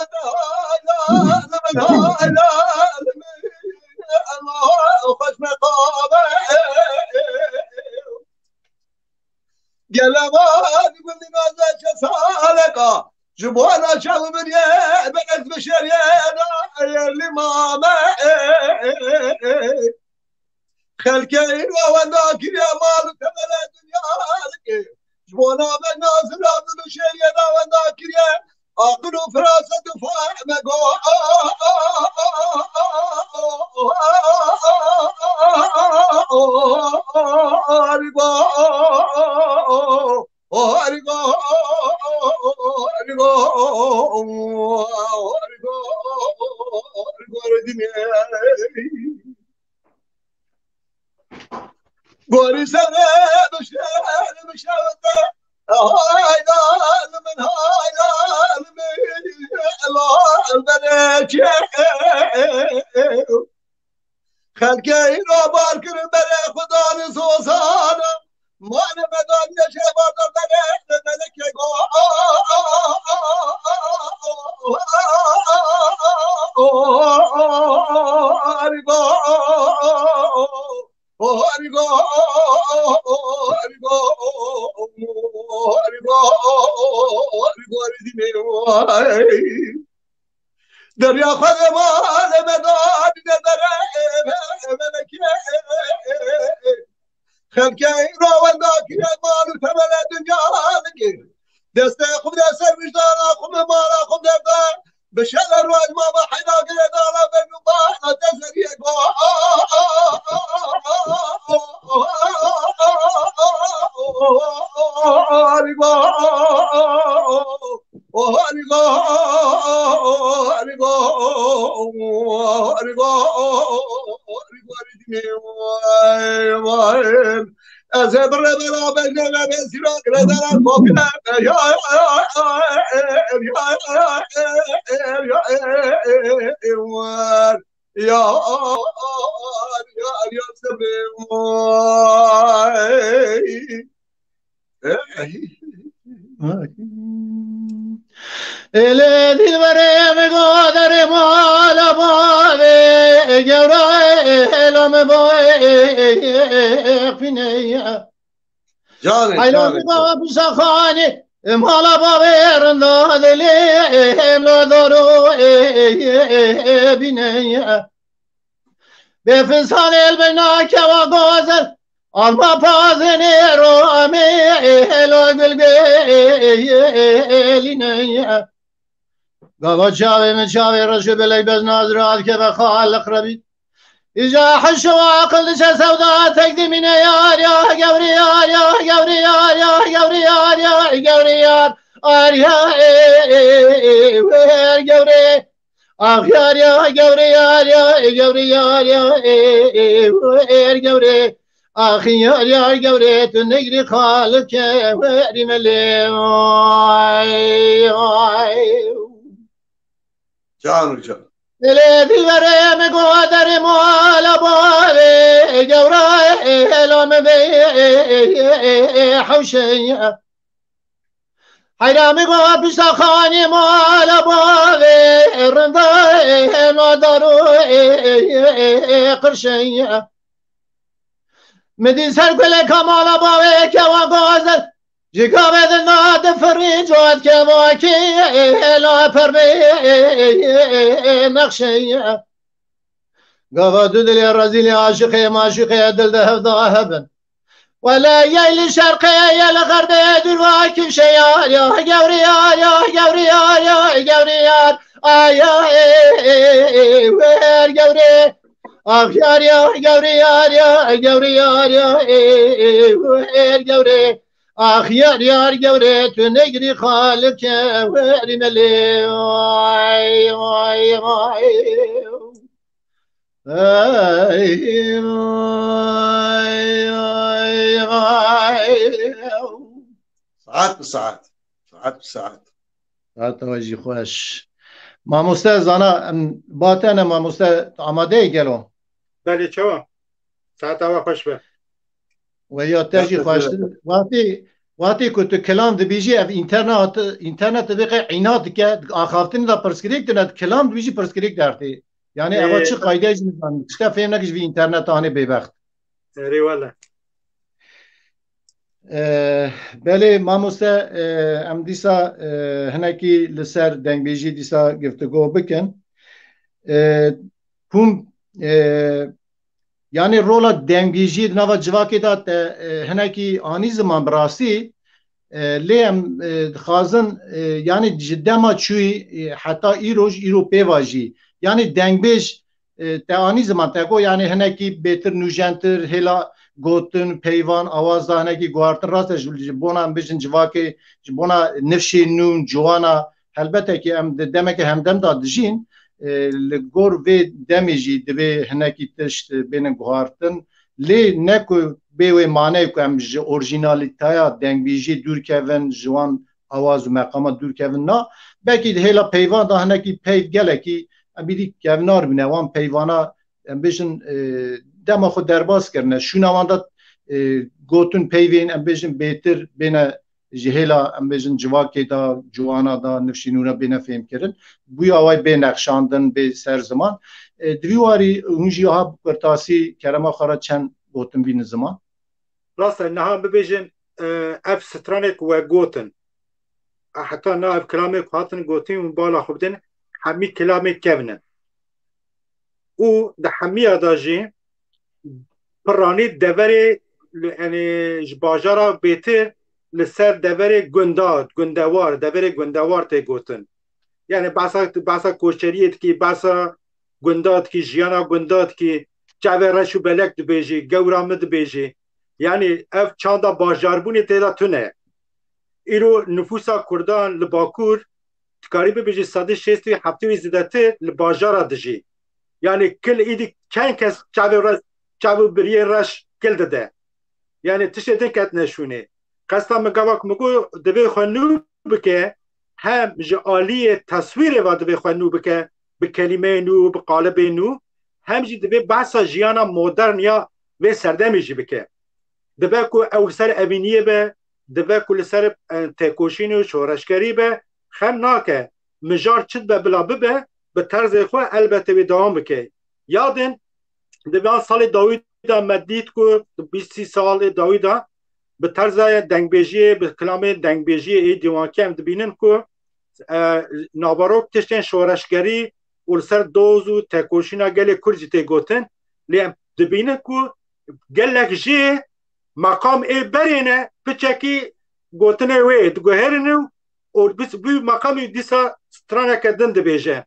الله خوش مقامه گلمان گلی نازه چه سالکا جبوانا شاو بریه بقیت بشریه نایلی مامه خلقه این رواندا کریه مالو تمل دنیا لکه جبوانا من نازل رابط بشریه رواندا کریه آقل و فراسد فاهمه گو گوری سره بشهده هایدا من هایدا الله البرکه خلقه این را بار کرد بره خدا نسوزانه مان مدان یشه بادر بره ملکه گو هریگو هریگو هریگو هریگو هریگو دریا خود مال مدان نداره ملکه خلقه این را ونداکی مالو تمل دنیا نگیر دسته خود دسته وجدان خود مالا خود دفته بشل روز ما با حیدا گره دارا بینو با نتزریه گو هریگو هریگو هریگو هریگو هریگو از بر برا بجنه بسیار کردن ممکن یا ele dilbere me godare mala bave gevra elam boe fineya aylam ba bisakhane mala bave randa dele lo doro bineya befsan el bena kava gozel alma pazene rame lo gülgelinaya Gava çave me çave raşı beley bez nazrat ke ve khaliq rabi İza haşu akıl se sevda tekdimine yar ya gavri yar ya gavri yar ya gavri yar ya gavri yar ar ya ver gavri ah yar ya gavri yar ya gavri yar ya ver gavri ah yar ya gavri tu negri khaliq ke veri mele Canım canım. Ele dilbere me godare mala bave gevra elam be hawşeya حیرامی گوه پیشتا خانی مالا باوی رنده نادارو قرشی مدین سر گل کمالا باوی که واگازد جگا بدن ناد فریجات که واکی لا پر بی نقشی قوا دو دل رزيل عاشقي معشوقي دل ذهب ذهبا ولا يا الشرقية يا الغربية دلواكي شيار يا قوريار يا قوريار يا قوريار يا وير قوري أخيار يا قوريار يا قوريار يا وير قوري أخيار يا قوري تنقري خالك وير ملي واي واي واي ساعات بساعات ساعات بساعات توجه خوش ماموسته زانا باتن ماموسته آماده گلو بله چوا ساعت هوا خوش به و یا تجی خوش وقتی که تو کلام دبیجی اف اینترنت بقیه عینات که آخافتن دا پرسکریک دند کلام دبیجی پرسکریک درتی یعنی اما چه قایده ایش میزن چه فهم نکش بی اینترنت آنه بیبخت ری والا بله ماموسته ام دیسا هنکی لسر دنگ بیجی دیسا گفتگو بکن کم یعنی رولا دنگ بیجی نوا جواکی داد هنکی آنی زمان براسی لیم خازن یعنی جدا ما چوی حتی ایرو پیواجی یعنی دنگ بیج تانی زمان تگو یعنی هنکی بهتر نوجنتر هلا گوتن پیوان آواز دا هنکی گوارتن راستش بونا بیشن جواکی بونا نفشی نون جوانا البته که ام دمه که همدم داد جین لگور و دمی جی دوی هنکی تشت بین گوارتن لی نکو بیوی معنی که ام اورجینالیتایا دنگ بیجی دور کهون جوان آواز و مقامات دور کهون نا بکی هلا پیوان دا هنکی پیو گله کی بیدی کهونار بینه وان پیوانا بیشن دما خود درباز کرنه شونوان داد گوتون پیوین ام بیشن بهتر بینه جهلا ام بیشن جواکی دا جوانا دا نفشینونا بینه فهم کرن بوی آوای بین نقشاندن به سر زمان دویواری اونجی ها برتاسی کرما خارا چند گوتن بین زمان راسته نها ببیجن اف سترانک و گوتن حتی نه اف کلامک هاتن گوتن و بالا خوبدن همی کلامک کونن او ده همی اداجی پرانی دوری یعنی جباجارا بهتر لسر دوری گندوار دوری گندوار تی گوتن یعنی باسا کوچریت کی باسا گندات کی جیانا گندات کی چاوه رشو بلک دو بیجی گورامد دو بیجی یعنی اف چاندا باجاربونی تیدا تونه ایرو نفوسا کردان لباکور تقریبا بیجی 160-70 زیدته لباجارا دجی yani kil idi kein kes çavu biriye raş kilde de yani tişete ket neşune qasta megavak mugo debe xanu bike hem ji aliye tasvir ve debe xanu bike bi kelime nu bi qalbe nu hem ji debe bahsa jiyana modern ya ve serdemiji bike debe ku ew ser eviniye be debe ku ser tekoşini şoreşkeri be hem nake mijar çit be bila be به طرز خود البته به دوام بکه یادن دوان سال داویدا مدید کو 20 سال داویدا به طرز دنگبیجی به کلام دنگبیجی ای دیوان کم دبینن کو ناباروک تشتن شورشگری و سر دوزو تکوشینا گل کرجی تی گوتن لیم دبینن کو گلک جی مقام ای برینه پچکی گوتنه وی دگوهرنو و بس بی مقامی دیسا سترانه کدن دبیجه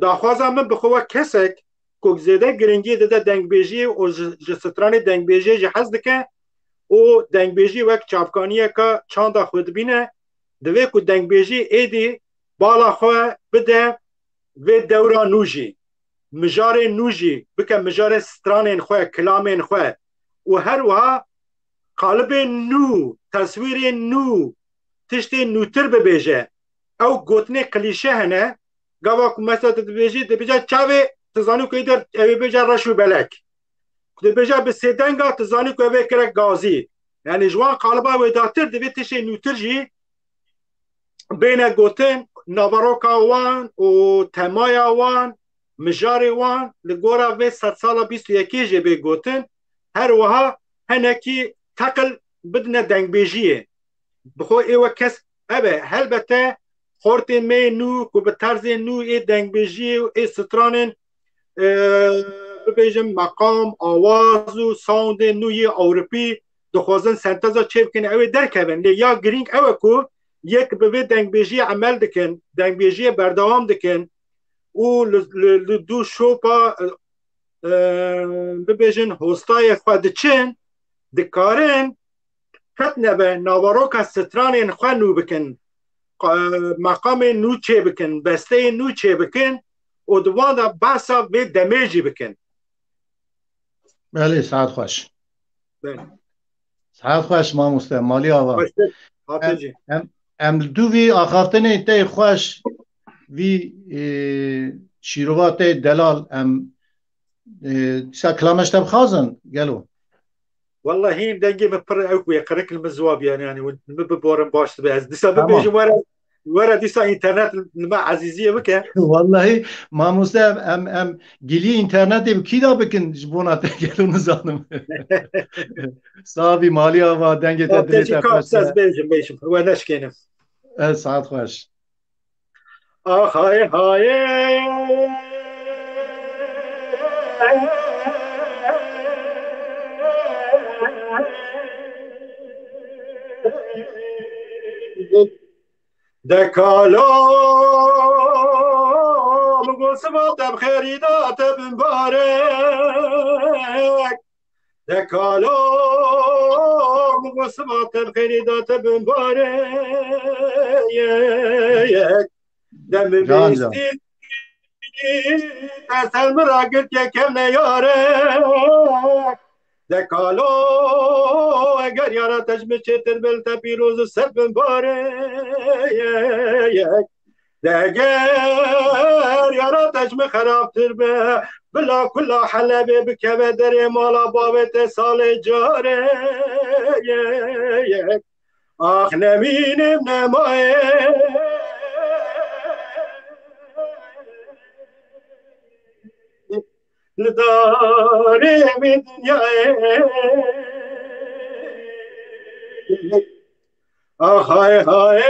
داخوازم من بخواه کسک که زیده گرنگی ده دنگبیجی و جستران دنگبیجی جهاز دکه و دنگبیجی وک چافکانیه که چانده خود بینه دوی که دنگبیجی ایدی بالا خواه بده و دورا نوجی مجار نوجی بکه مجار ستران خواه کلام خواه و هر وها قالب نو تصویر نو تشتی نوتر ببیجه او گوتنه کلیشه هنه گاوا مثلا دبیجا چاوی تزانو که در اوی بیجا رشو بلک دبیجا به سیدنگا تزانو که اوی کرک گازی یعنی جوان قالبا و داتر دوی تشه نوتر جی بین گوتن ناواروکا وان و تمایا وان مجاری وان لگورا و 100 سالا 21 جه به گوتن هر وها هنکی تقل بدنا دنگ بیجیه بخو ایوه کس ابه هلبته خورت می نو که به طرز نو ای دنگ بیجیه و ای سترانن ببیجم مقام آواز و ساوند نوی اوروپی دخوازن سنتزا چه بکنه اوه درکبن یا گرینگ اوه کو یک به دنگ بیجی عمل دکن دنگ بیجی بردوام دکن او دو شوپا ببیجن هستای خود چن دکارن کت نبه ناواروکا سترانین خواه نو بکن مقام نو چه بکن بسته نو چه بکن و دوان دا باسا به دمیجی بکن بله سعد خوش بله سعد خوش ما مستعمالی آوا خوشتر حافظی ام دوی آخافتن ایتای خوش وی شیروات دلال ام سا کلامش تب خازن گلو والله هیم دنگي مبر اوك ويقرك المزواب يعني ببورن باش بس ديسا تمام بيجي ورا ديسا انترنت ما عزيزيه بك والله ما مستم ام گلی اینترنت کی دا بکن جبونا تگلو نزانم صافي مالی آوا دنگ تا تجي دلیت كابساز خوش بيجي وناش كينم ساعت خوش اخ هاي هاي دكالوم قسمت بخيريدات بمبارك دكالوم قسمت بخيريدات بمبارك دم جان بيستي تسل مراقب كم نيارك دكالو اگر یارا تجمه چتر بلتا پیروز سر بمبارک دگر یارا تجمه خرابتر به بلا کلا حلبه بکوه در مالا بابت سال جاره آخ نمینم نمایه لدارم دنیای آخ های های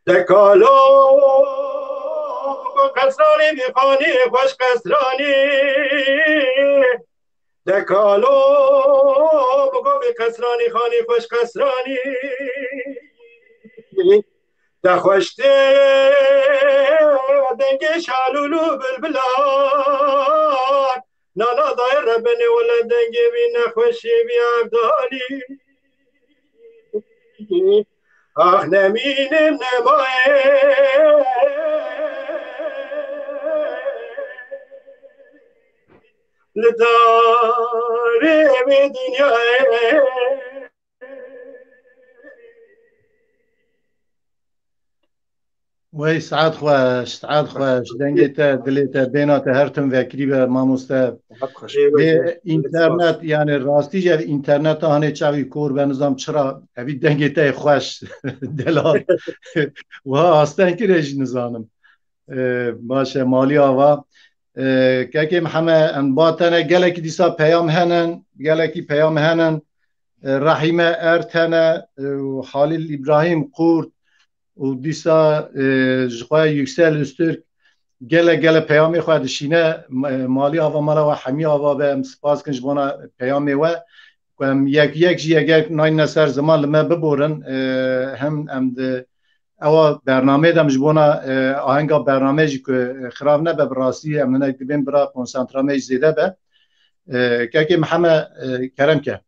دکالو قصرانی میخوانی خوش قصرانی دکالو بگو به قصرانی خانی خوش قصرانی دخوشته دنگ شالولو بلبلان نانا دایر ربنی ولا دنگ بی نخوشی بی عبدالی آخ نمینم نمایه لدارم دنیای وی سعد خوش دنگت دلیت بینات هرتم وکری به ما مست اینترنت یعنی راستی جو اینترنت هانه چاوی کور به نظام چرا اوی دنگت خوش دلال و آستن که رج نزانم باشه مالی آوا که همه انباتنه گلکی دیسا پیام هنن رحیم ارتنه و خلیل ابراهیم قورد و دیسا جخواه یکسل استرک گله پیامی خواهد شینه مالی آوا مالا و حمی آوا به سپاس کنش بونا پیامی و یک جی اگر ناین نسر زمان لما ببورن هم ده اوا برنامه دم جبونا آهنگا برنامه جی که خراب نبه براستی هم نکتبین برا کنسانترامه زیده به که محمد کرم که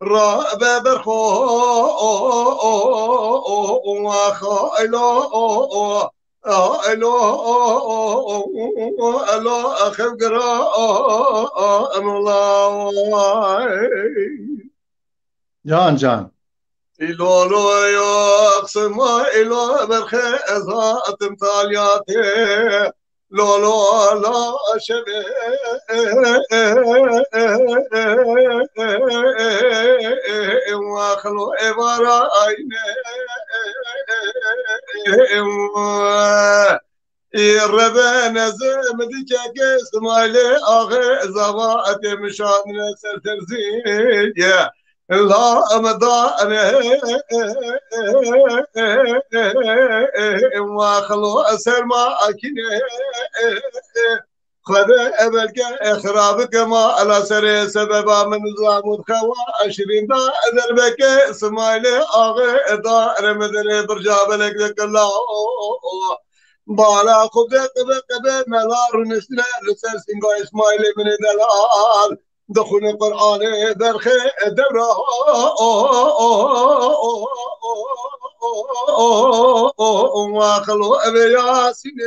راب برخو وخايلو الو الو اخف قراء الله جان إلو لو يقسم إلو برخيزات مطالياتي لو لا شبه واخلو عبارة عيني الربان زمدك قسمالي أخي زباتي مشان نسر ترزية لا مدان واخلو أسر ما أكيني خذ أبلك إخرابك ما على سر سببا من زامود خوا 20 دا دربك اسماعيلي آغي دار مدري برجاب لك ذك الله بالا خبز قبل ملار نسل رسل سنگا اسماعيلي من دلال دخول القرآن برخ دبره واخلو أبي ياسين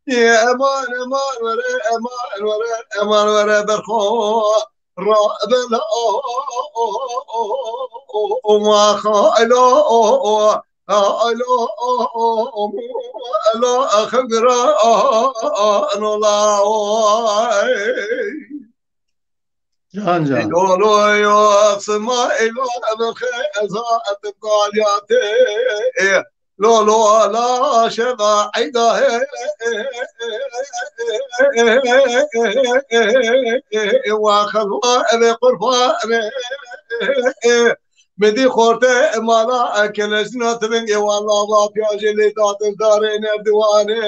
يا أمان أمان ورا أمان ورا أمان ورا برخو راب لا وخايلو الو الو اخبر الله جان لولو يقسم الو بخيزات قالياتي لولو لا شبع عيده واخلوا بقرفان بدي خورته مالا كلش ناترنج والله ما بياجي لي دات دارين دواني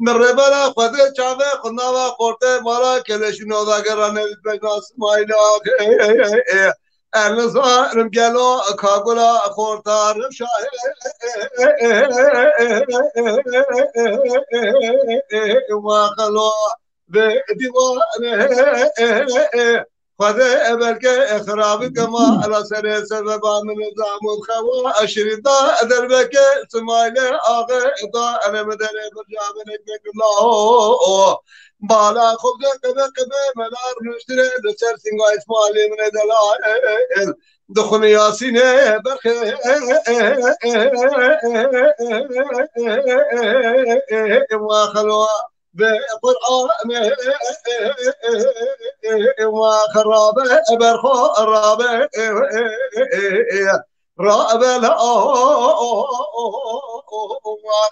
نربلا خد چاوه خناوا خورته مالا كلش نودا گران بجناس مايلا النزارم گلو کاغلا خورتارم شاه واخلو بديوانه خذ برك إخرابك ما على سر سببا من نظام الخوا 20 دا دربك سمايله آغا دا أنا مدري برجع بنك الله بالا خبز قبل ملار نشتري لسر سنگا إسماعيلي من دلال دخل ياسين برخ وخلوا بقرآن وخرابة برخو رابة رابة لا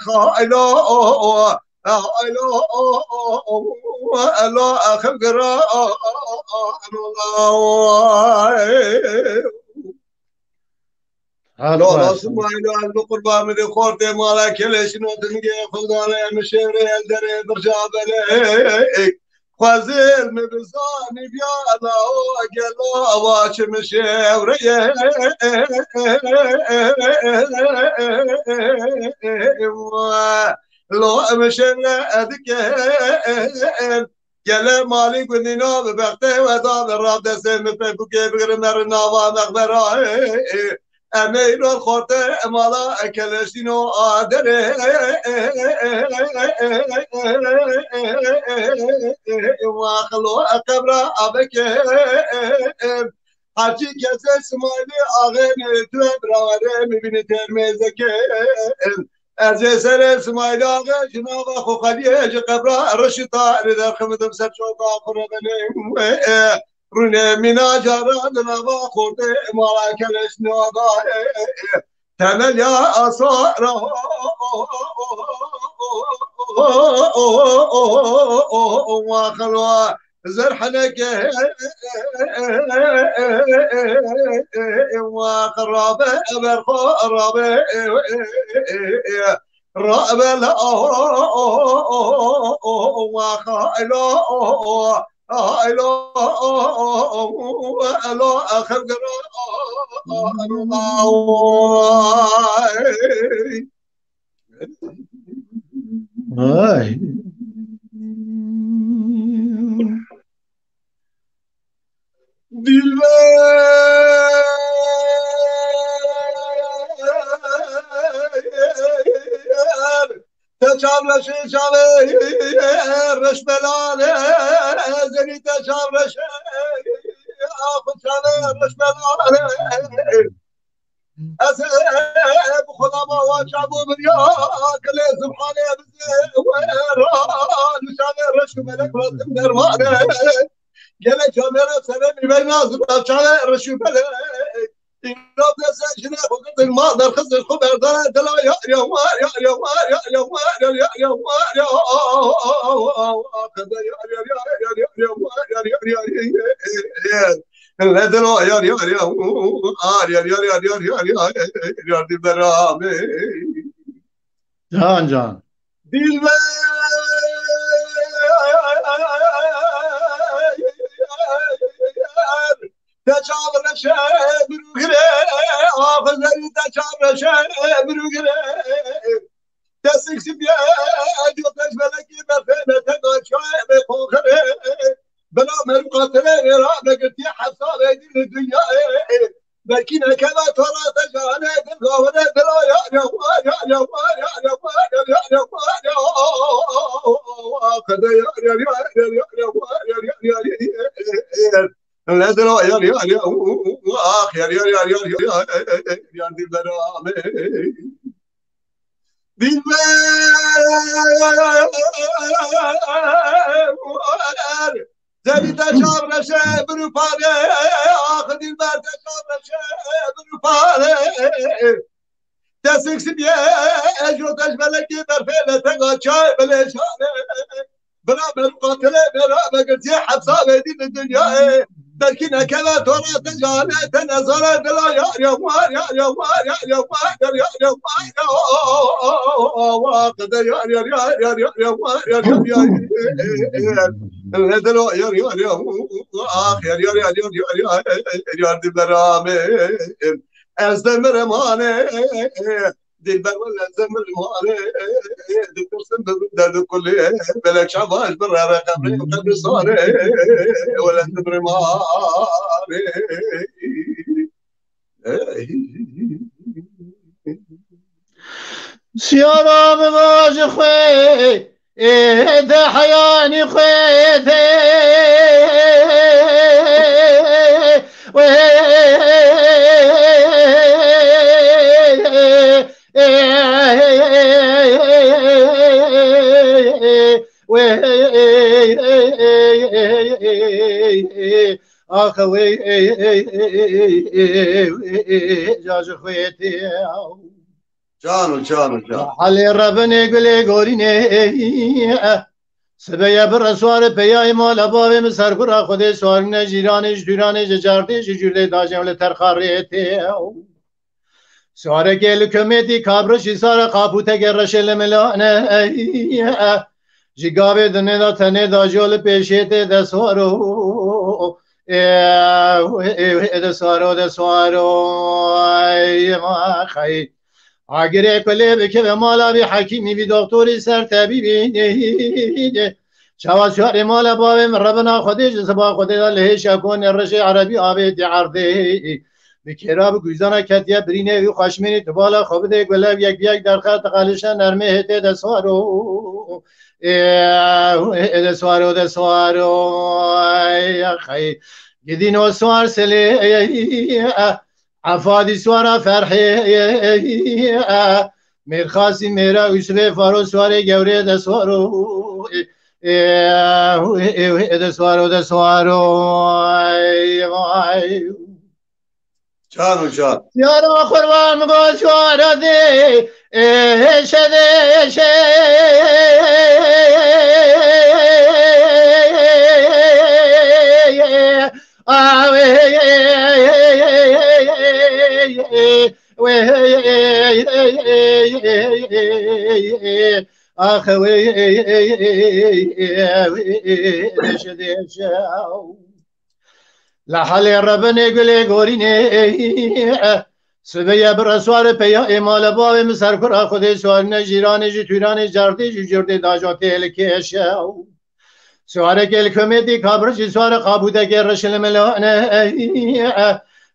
وخايلو لا أخف قراء لا سمعنا عن القربان من قرطة مالا كلش نوتنجي خدانا مشيري الدري برجاب لك خوزيل مبزاني بيانا وقلا واش مشيري لو مشيري أذكين قال مالي قدنا ببغتي وداب الراب دسم ببكي بغرمر ناوا مغبرا أمير الخطة مالا كلشينو آدره واخلو أقبرا أبك هرچی کسی سمالی آغن تو براره میبینی ترمیزه که از سر سمالی آغن جناب خوخالیه جه قبرا رشتا ردر خمدم سر چوبا خوربنه رونه مینا جاران نوا خورده مالا کلش نوادا تمل یا آسارا واخلوا زرحنك وقرابة برقرابة رابة لا وخايلو لا أخذ Ay. رشملانه زنی تشار رشه آخوشانه رشملانه از خدا ما واجب و بریا کل سبحانه بزه و ایران شانه رشملک رسم درمانه گله کامرا سنه میبین نازم افشانه رشملک این را دست شنه خود ما در خزر خوب اردانه دلا یا یا وار یا یا وار یا یا وار یا یا وار یا خدا یا یا یا یا یا وار یا یا یا لا دلا یا یا یا یا یا یا یا یا دی برامه جان جان دلبر تشابه رشه بروگره آفزایی تشابه رشه بروگره دستکسی بیا جوتش بلکی برفنه تقاشای بخوخره بلا من قاتله میرا بگرتی حساب ایدین دنیا بلکی نکبه تورا تجانه دلگاونه دلا یا یا یا یا یا یا یا یا خدا یا یا یا یا یا یا لا دلا يا يا يا اخ يا يا يا يا يا يا دي برامه دي زبي تشار رشه بروفاره اخ دي بر تشار رشه بروفاره تسكس بيه اجو تشبلكي برفله تقاشاي بلشانه بلا من قاتله بلا بقتي حبسه دي الدنيا لكن كذا ترى تجاني تنزل دلا يا يا وار يا يا وار يا يا وار يا يا وار وقد يا يا يا يا يا وار يا يا دلا يا يا يا اخ يا يا يا يا يا دي برامه ازدمر مانه دلبر ولا زمر مانه دكتور درد كل بلك شباش برا رقم قبل صار ولا تبر مانه سيارة بغاز خوي ده حياني خوي اخوي جاج خويتي جانو علي ربني قولي قوليني سبيا برسوار بيا مال باب مسر برا خود سوار نجيرانش دورانش جاردش جورده داجم لترخاريتي سوار گل کمیتی کابرشی سار قابوته گرشل ملانه جگاوه دنه دا تنه دا جول پیشیت دسوارو دسوارو خی آگره کله بکه به مالا بی حکیمی بی دکتوری سر طبیبی شواسوار مالا باویم ربنا خودش سبا خودش لهش اکون رش عربی آبی عرضه بکراب گوزانا کتیا برینه و خشمینی تو بالا خوبده گلاب یک بیک در خط قالشن نرمه هته دسوارو دسوارو خی گدینو سوار سلی عفادی سوارا فرحی میرخاسی میرا اسبه فارو سواره گوره دسوارو دسوارو جانو یارو قربان گو سوارا دی شده اخوي لحالي ربنا يقولي قوليني سبيا برسوار بيا امال باب مسر كرا خودي سوار نجيراني جتوراني جردي جردي داجاتي الكيشاو سوار كل كوميدي كابرج سوار قابوده گرشل ملانه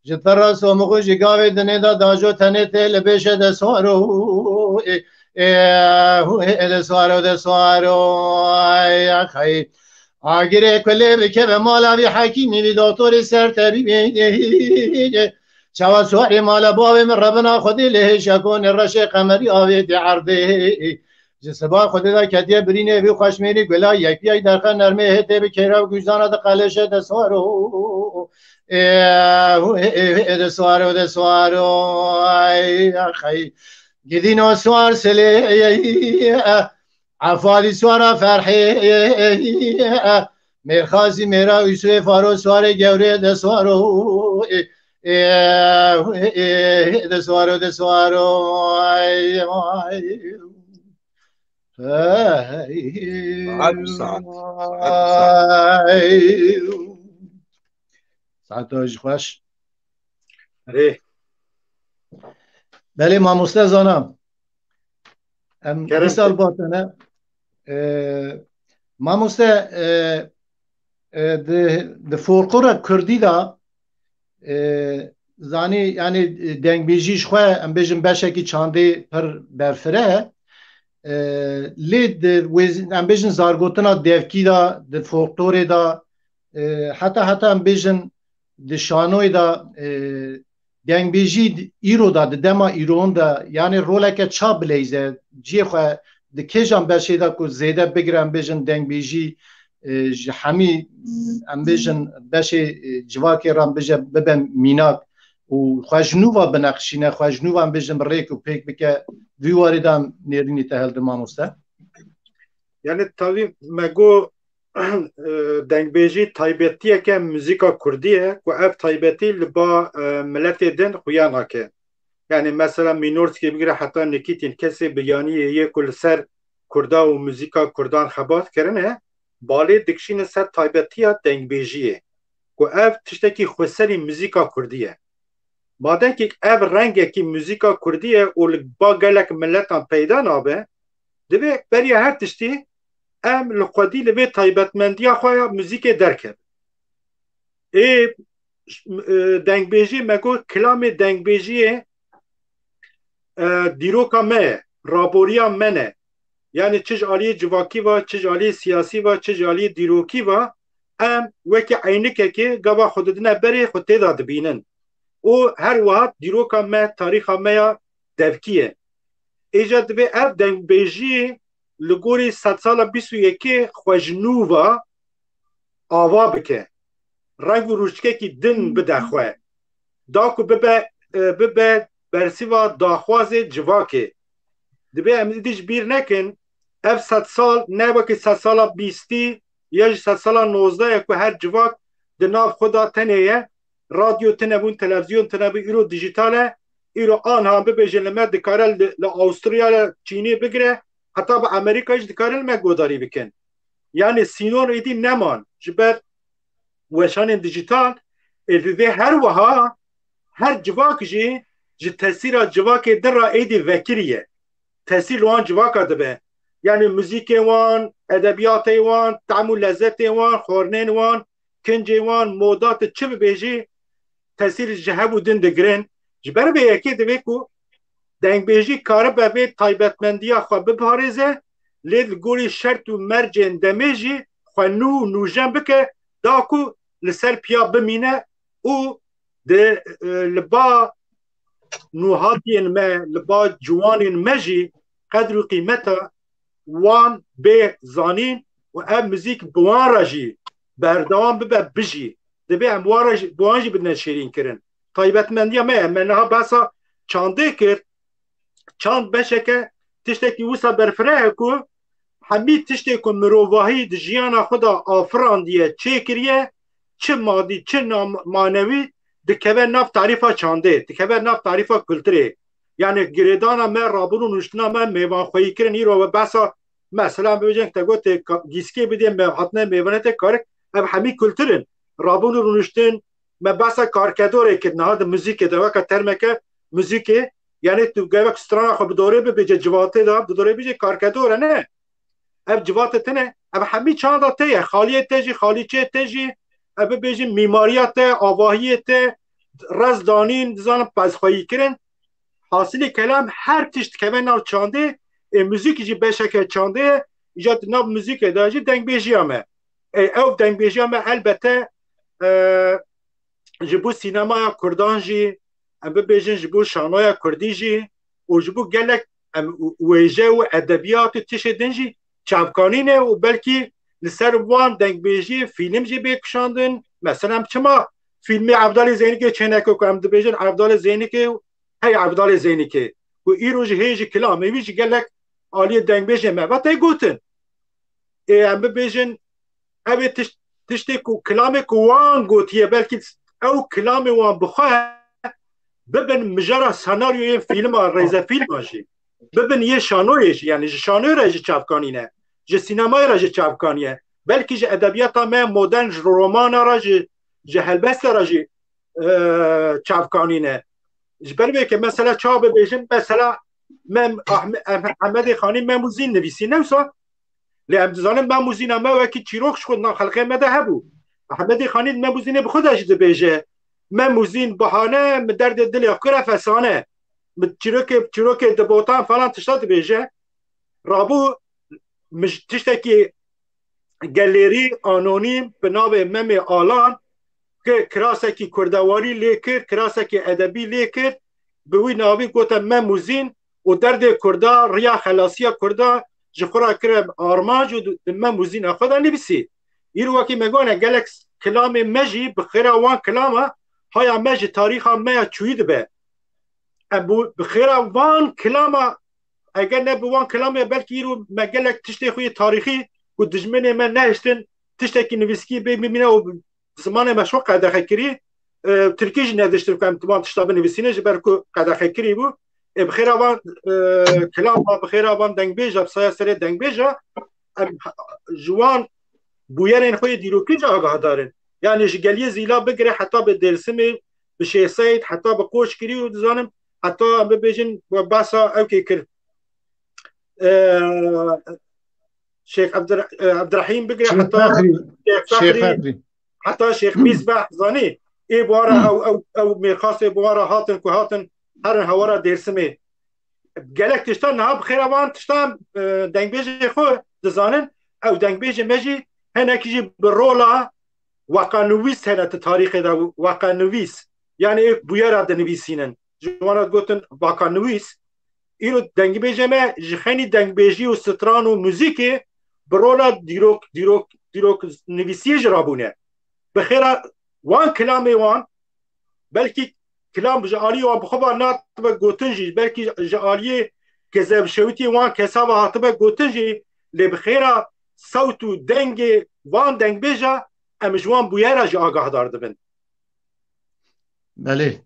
جترا سومخو جگاوي دنه دا داجو تنه تل بشه ده سوارو دسوارو دسوارو خی آگیره کلی بکه به مالا بی حکیمی بی دکتر سر طبیبی چوا سواری مالا بابی من ربنا خودی لهش یکون رش قمری آوید عرضه جسبا خودی دا کدیه برینه بی خوشمیری گلا یکی یک درخه نرمه هته بکره و گوزانه دا قلشه دسوارو دسوارو دسوارو خی گدینو سوار سلی عفادی سوارا فرحی میرخازی میرا ایسوی فارو سوار گوری دسوارو دسوارو دسوارو ساعت خوش بله ما مستزانم مثال باتنه ما مسته د فولکلور کردی دا زانی یعنی دنگ بیجیش خواه ام بیجم بشکی چانده پر برفره لید ام بیجن زارگوتنا دیوکی دا د فولکلور دا حتی ام بیجن د شانوی دا دنگ بیجی ایرو دا د دما ایرون دا یعنی رولک چا بلیزه جی خواه د کجان بشه دا کو زیده بگیرم بیجن دنگ بیجی همی ام بیجن بشه جواکی رام بیجه ببن میناک و خوشنووا بنقشینه خوشنووا ام بیجن ریک و پیک بکه ویواری دام نیرینی تهل ماموسته یعنی تاوی مگو دنگ بیجی تایبتیه که موزیکا کردیه و اف تایبتی لبا ملت دن خویانا که یعنی مثلا مینورسکی بگیره حتی نکیتین کسی بیانیه یه کل سر کردا و موزیکا کردان خبات کرنه بالی دکشین سر تایبتیه دنگ بیجیه و اف تشتکی خوصری موزیکا کردیه مادن که اف رنگه که موزیکا کردیه و با گلک ملتان پیدا نابه دبه بری هر تشتی ام لقدی لبه تایبتمندی خواه موزیک درکب دنگ بیجی مگو کلام دنگ بیجی دیروکا مه رابوریا منه یعنی چه جالی جواکی و چه جالی سیاسی و چه جالی دیروکی و ام وکی عینکه که گوا خوددنه بری خود تیداد بینن و هر وقت دیروکا مه تاریخا مه دوکیه ایجاد به اف دنگ بیجی لگوری 100 سال 21 خوشنووا آوا بکه رنگ و روشکه کی دن بده خواه داکو ببه برسیوا داخواز جواکه دبه امیدیش بیر نکن اف 100 سال نه وکی 100 سال 20 یا 100 سال 19 که هر جواک دناف خدا تنیه رادیو تنبون تلویزیون تنبون ایرو دیجیتاله ایرو آنها ببیجن لما دکاره لأوستریا چینی بگره حتی با امریکایش دکاره لما گوداری بکن یعنی سینون ایدی نمان جبر وشان دیجیتال ایدی هر وها هر جواک جی تاثیر جواک در را ایدی وکریه تاثیر وان جواک دبه یعنی موزیک وان ادبیات وان طعم و لذت وان خورنین وان کنج وان مودات چه بیجی تاثیر جهب و دن دگرن جبر به یکی دبه کو دنگ بیجی کار به تایبتمندی خو بپارزه لید گوری شرط و مرجن دمیجی خو نوجن بکه داکو لسر پیا بمینه او ده لبا نوهاتین ما لبا جوانین مجی قدر و قیمتا وان به زانین و ام موزیک بوان راجی بردوان ببه بجی دبه ام بوانجی بدن شیرین کرن تایبتمندی ما منها بسا چانده کرد چند بشه که تشتکی وسا برفره کو همی تشتکی مروواهی دجیانا خدا آفراندیه چه کریه چه مادی چه مانوی دکبه ناف تعریفا چانده دکبه ناف تعریفا کلتره یعنی گریدانا من رابونو نشتنا من میوان خویی کرن ایرو و بسا مثلا ببینن که گوت گیسکی بدیم به حتما میوانت کارک اب همی کلترن رابونو نشتن من بسا کارکدوره که نهاد موزیک دوا که ترمکه موزیک یعنی تو گوک سترانا خو بدوره ببیجه جواته دا بدوره ببیجه کارکدوره نه اب جواته تنه اب همی چاندا تیه خالیه تجی خالی چه تجی اب ببیجه میماریات آواهیت رزدانین زان پزخواهی کرن حاصل کلام هر تشت که ناو چانده موزیک جی بشکه چانده ایجاد ناب موزیک داجی دنگ بیجیامه او دنگ بیجیامه البته جبو سینما کردان جی ام ببیجن جبو شانویا کردی جی و جبو گلک ویجه و ادبیات تشه دنجی چاپکانینه و بلکی لسر وان دنگ بیجی فیلم جی بکشاندن مثلا چما فیلم عبدال زینی که چنکو که ام ببیجن عبدال زینی که هی عبدال زینی که و ایروج هیج کلامه ویج گلک آلی دنگ بیجی ما و تای گوتن ام ببیجن اوی تشتی که کلامه که وان گوتیه بلکی او کلامه وان بخواه ببین مجرد سناریوی فیلم ریزه فیلم باشی ببین یه شانویش یعنی شانوی را چاپکانی نه جه سینمای را چاپکانیه بلکه جه ادبیات ما مدرن رومان را جه هلبست را چاپکانی نه جبر که مثلا چاپ بیشن مثلا من احمد خانی مموزین نویسی نوسا لیم دزانم مموزین ما وکی چیروخش خود ناخلقه مده هبو احمد خانی مموزین بخودش دبیجه مموزین بهانه درد دل اخکر فسانه چیروک دبوتان فلان تشتاد بیجه رابو مش تشتکی گالری آنونیم به نام مم آلان که کراسکی کردواری لیکر کراسکی ادبی لیکر به وی ناوی گوتا مموزین و درد کردا ریا خلاصیا کردا جخورا کرم آرماج و مموزین خدا نبیسی ایرو وکی مگونه گلکس کلام مجی بخیره وان کلامه هایا مجی تاریخا میا چوید به ابو بخیره وان کلامه اگر نبو وان کلامه بلکی ایرو مگلک تشتی خوی تاریخی و دجمنه من نهشتن تشتکی نویسکی ببینه و زمان مشروع قدر کری ترکیش نداشتم که امتحان تشتاب نویسینه جبر کو قدر کری بو بخیر آوان کلام بخیر آوان دنگ بیجا بسایه سر دنگ بیجا جوان بویرین خوی دیروکی جا آگاه دارن یعنی جگلی زیلا بگره حتی به درسمی به شیخ سید حتی به قوش کری و دزانم حتی ببیجن و باسا او که کرد شیخ عبدالرحیم بگره حتی شیخ فخری حتی شیخ میزبح زانی ای بوارا او میخواست بوارا هاتن که هاتن هر هوارا درسمی گلک تشتان نها بخیر آوان تشتان دنگ بیجی خو دزانن او دنگ بیجی مجی هنکی جی برولا واقع نویس هنت تاریخ دا واقع نویس یعنی ایک بویارا دا نویسینن جوانات گوتن واقع نویس ایرو دنگ بیجی ما جخینی دنگ بیجی و ستران و موزیکی برولا دیروک نویسی جرابونه بخیره وان کلامی وان بلکی کلام جعالی وان بخوبا ناتبه گوتنجی بلکی جعالی کذب شویتی وان کسا و هاتبه گوتنجی لی بخیره صوتو دنگ وان دنگ بیجا امجوان بویره جا آگاه دارده بند بله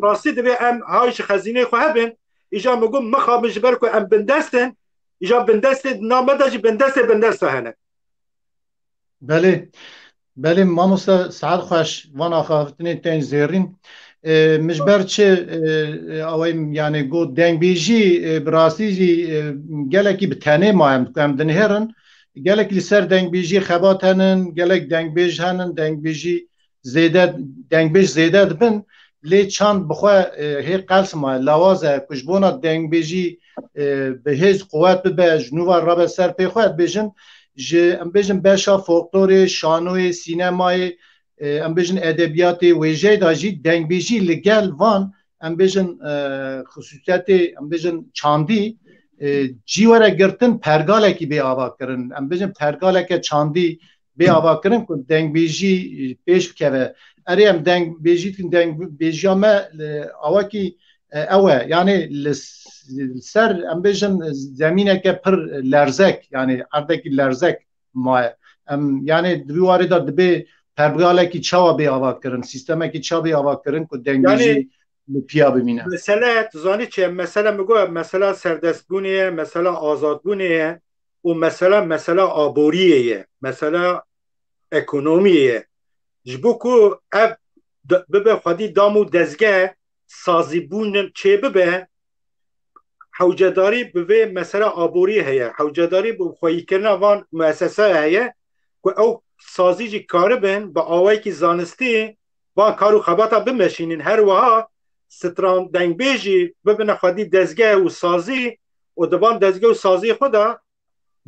راستی دبی ام هایش خزینه خواه بین ایجا مگم مخواب جبر که ام بندستن ایجا بندستن نامده جی بندسته هنه بله بله ماموستا سعد خوش وانا خافتنی تین زیرین مجبر چه اویم یعنی گو دنگ بیجی براستی جی گلکی بتنه مایم کم دنهرن گلک لسر دنگ بیجی خبات هنن گلک دنگ بیج هنن دنگ بیجی زیده دنگ بیج زیده دبن لی چند بخواه هی قلس ما لوازه کشبونا دنگ بیجی به هیچ قوت ببه جنوبا رابط سر پی خواهد بیجن ام بیجن بشا فولکلور شانوی سینمای ام بیجن ادبیات ویژه داجی دنگ بیجی لگل وان ام بیجن خصوصیت ام بیجن چاندی جیوره گرتن پرگاله کی بی آوا کرن ام بیجن پرگاله که چاندی بی آوا کرن که دنگ بیجی پیش بکوه اری ام دنگ بیجی ما آوا کی اوه یعنی سر ام بیجن زمینه که پر لرزک یعنی اردکی لرزک ما یعنی دواری دا دبی پرگاله کی چاوا بی آوا کرن سیستمه کی چاوا بی آوا کرن که دنگ بیجی پیا ببینه مثلا زانی چه مثلا میگو مثلا سردستبونیه مثلا آزادبونیه و مثلا آبوریه مثلا اکونومیه جبو کو اب ببه خودی دامو دزگه سازیبون چه ببه حوجداری ببه مثلا آبوری هیه حوجداری بو خواهی کرنه وان مؤسسه هیه که او سازی جی کاره بین با آوائی که زانستی وان کارو خباتا بمشینین هر وها ستران دنگبیجی ببینه خودی دزگه و سازی و دبان دزگه و سازی خدا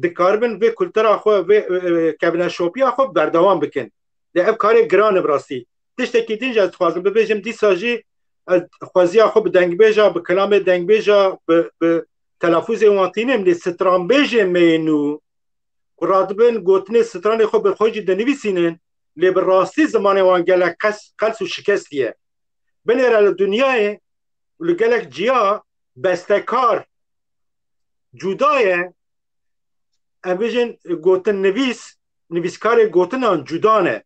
دکاربن و کلترا خو و کابینه شوپیا خو بردوام بکن ده اب کاری گران براستی تشتکی دینج از خوازم ببیجم دی ساجی خوازی خو به دنگبیجا به کلام دنگبیجا به تلفظ وانتینم لی ستران بیجه مینو رادبن گوتنی ستران خو به خوجی دنویسینن لی براستی زمان وان گلک قلس و شکستیه بنر دنیای لگلک جیا بستکار جدایه امبیجن گوتن نویسکار گوتنان جدانه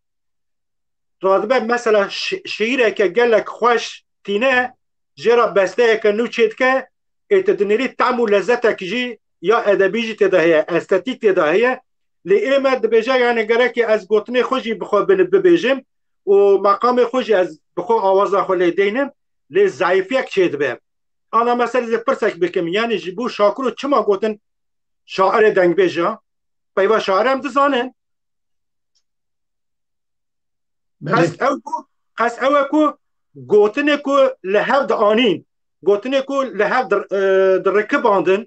رادبه مثلا شعیره که گلک خوش تینه جرا بسته که نو چید که اتدنیری تعم و لذت جی یا ادبی جی تدهیه استتیک تدهیه لی ایمه دبیجه یعنی گره که از گوتنی خوشی بخواه ببیجم و مقام خوشی از بخواه آوازه خو لیدینم لی ضعیفیک چید بیم انا مثلا زی پرسک بکم یعنی جبو شاکرو چما گوتن شاعر دنگ بیجا پیوا شاعر هم دزانن قصد او کو گوتنه کو لحف دانین گوتنه کو لحف در رکباندن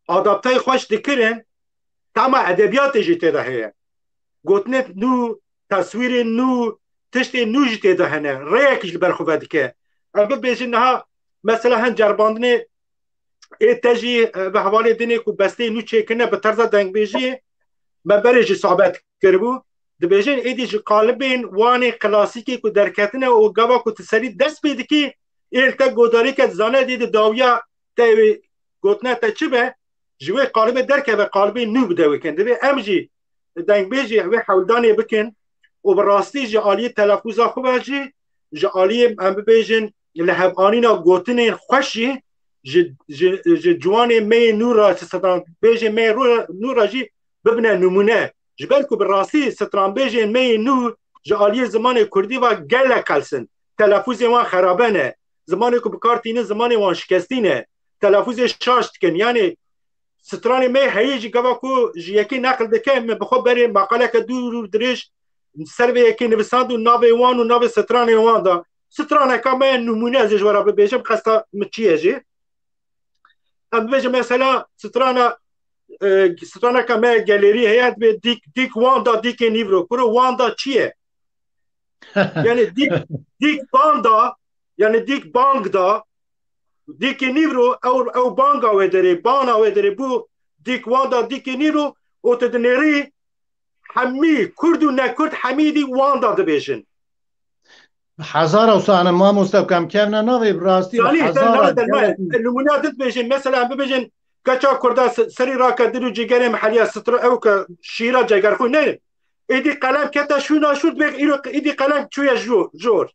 آدابتای خوش دکرن تمام ادبیات جیته ده هیه گوتنه نو تصویر نو تشت نو جیته ده هنه ریکش برخوبه دکه اگه بیشن ها مثلا هن جرباندنه تجی به حوالی دینه کو بسته نو چکنه به طرز دنگ بیجی مبرج صحبت کربو دبیجن ایدی جو قالبین وانی کلاسیکی کو درکتنه و گوا کو تسری دست بیده که ایلتا گوداری که زانه دید داویا تاوی گوتنه تا چی به جوی قالب درکه به قالبی نو بدوی کن دبی امجی دنگ بیجی وی حولدانی بکن و براستی جعالی تلفوزا خوبه جی جعالی ام بیجن لحبانینا گوتنه خوشی جوانی می نورا ستران بیجن می نورا جی ببنه نمونه جبل کو براستی ستران بیجن می نور جعالی زمان کردی و گله کلسن تلفوز وان خرابنه زمانی که بکارتینه زمانی وان شکستینه تلفوز شاشت کن یعنی ستران می هیجی گوا کو یکی نقل دکه من بخواب بری مقاله که دور درش سر به یکی نویساند و ناوی وان و ناوی ستران وان دا ستران که من نمونه از جوارا ببیجم خستا مچیه جی ام ببیجم مثلا ستران که من گالری هیت به دیک وان دا دیک نیورو کرو وان دا چیه یعنی دیک باندا یعنی دیک بانگ دا دیک نیورو او بانگ آوه داره بان آوه داره بو دیک وان دا دیک نیورو او تدنری همی کرد و نکرد همیدی وان دا دبیشن هزار او سانه ما مستقیم کم ناوی براستی هزار نمونه دت بیشن مثلا ببیشن کچا کرده سری را کردی رو جگر محلی ستر او که شیرا جگر خون نه ایدی قلم کتا شونا شد بگ ایدی قلم چویا جور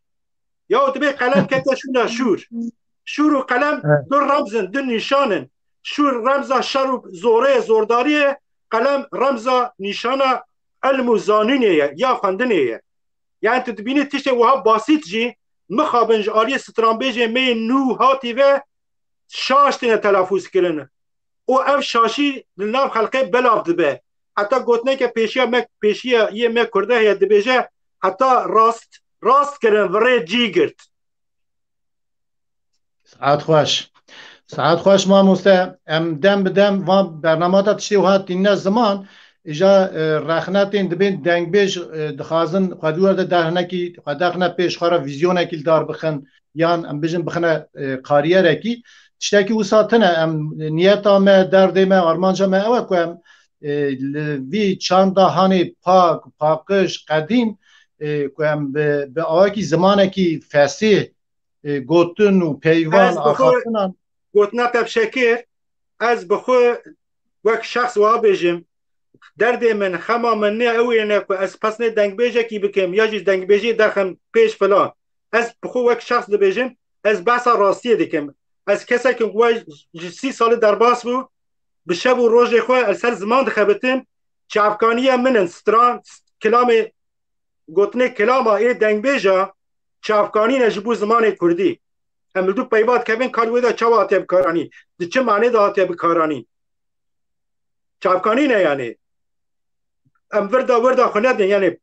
یا تو بگ قلم کتا شونا شور و قلم دو رمزن دو نشانن شور رمزا شر و زوره زورداریه قلم رمزا نشانه علم و زانینیه یا خواندنیه یعنی تو بینی تیشه وها باسیط جی مخابنج آلی سترانبیج می نو هاتی و شاشتینه تلفوز کرنه او اف شاشی لناف خلقه بلاف دبه حتی گوتنه که پیشیه یه می کرده هیا دبیجه حتی راست کرن وره جی گرد ساعت خوش ما مسته ام دم بدم و برنامه تا تشتی و ها تینه زمان اجا رخناتین دبین دنگ بیش دخوازن خودور ده دهنکی خودخنه پیش خورا ویزیونه کل دار بخن یان ام بیشن بخنه قاریه رکی تشتاکی وساتنه ام نیتا ما درده ما آرمانجا ما اوه که ام وی چاندا هانی پاکش قدیم که ام به آوه کی زمانه کی فسیح گوتن و پیوان آخاتنان گوتنا تب شکر از بخو وک شخص وها بیجم درد من خما من نه اوی نه که از پس نه دنگ بیجه کی بکم یا جیز دنگ بیجه درخم پیش فلان از بخو وک شخص بیجم از بحثا راستیه دکم از کسی که وای 30 سال در باس بو به شب و روز خواه از سر زمان دخبتم چه افغانیه منن ستران کلام گوتنه کلام ای دنگ بیجه چه افغانی نجبو زمان کردی هم دو پیباد کبین کاروی دا چه واتی بکارانی دی چه معنی دا واتی بکارانی چه افغانی نه یعنی ام وردا خونه یعنی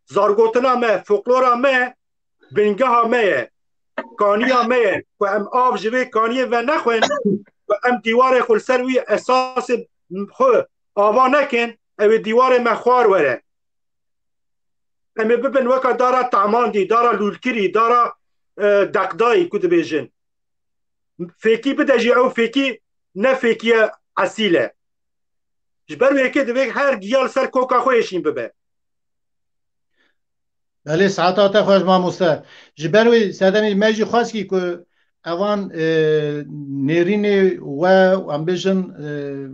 زارگوتنا ما فولکلورا ما بنگاه ما کانیا میه و ام آب جوی کانیه و نخوین و ام دیوار خل سروی اساس خو آوا نکن او دیوار مخوار وره ام ببین وکا دارا تعماندی دارا لولکری دارا دقدایی کد بیجن فیکی بدجی او فیکی نه فیکی اصیله جبر ویکی دویک هر گیال سر کوکا خویشین ببه بله ساعتات خوش ماموستا جبروی سدمی مجی خواست که اوان نرین و امبیشن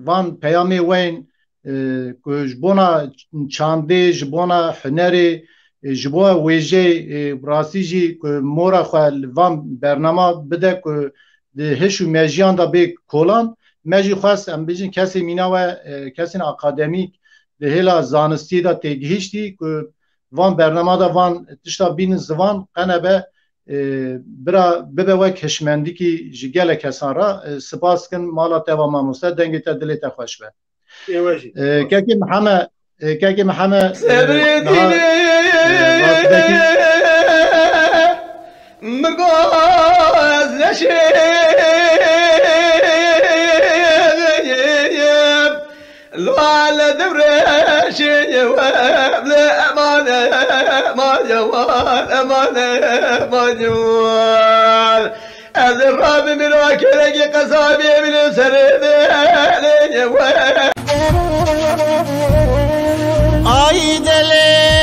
وان پیامی وین که جبونا چانده جبونا هنری جبونا ویجه براستی جی که مورا خواه وان برنامه بده که هشو مجیان دا به کلان مجی خواست امبیشن کسی مینا و کسی اکادمیک ده هلا زانستی دا تگهیشتی که وان برنامه دا وان تشتا بین زوان قنبه برا ببه وک هشمندی که جگل کسان را سپاس کن مالا توا ماموستا دنگی تا دلی تا خوش به که محمد مگاز نشیم لوال دبرشی وابل امانه ما جوال امانه ما جوال از راب من وکلگی قصابی من سرده آی دلی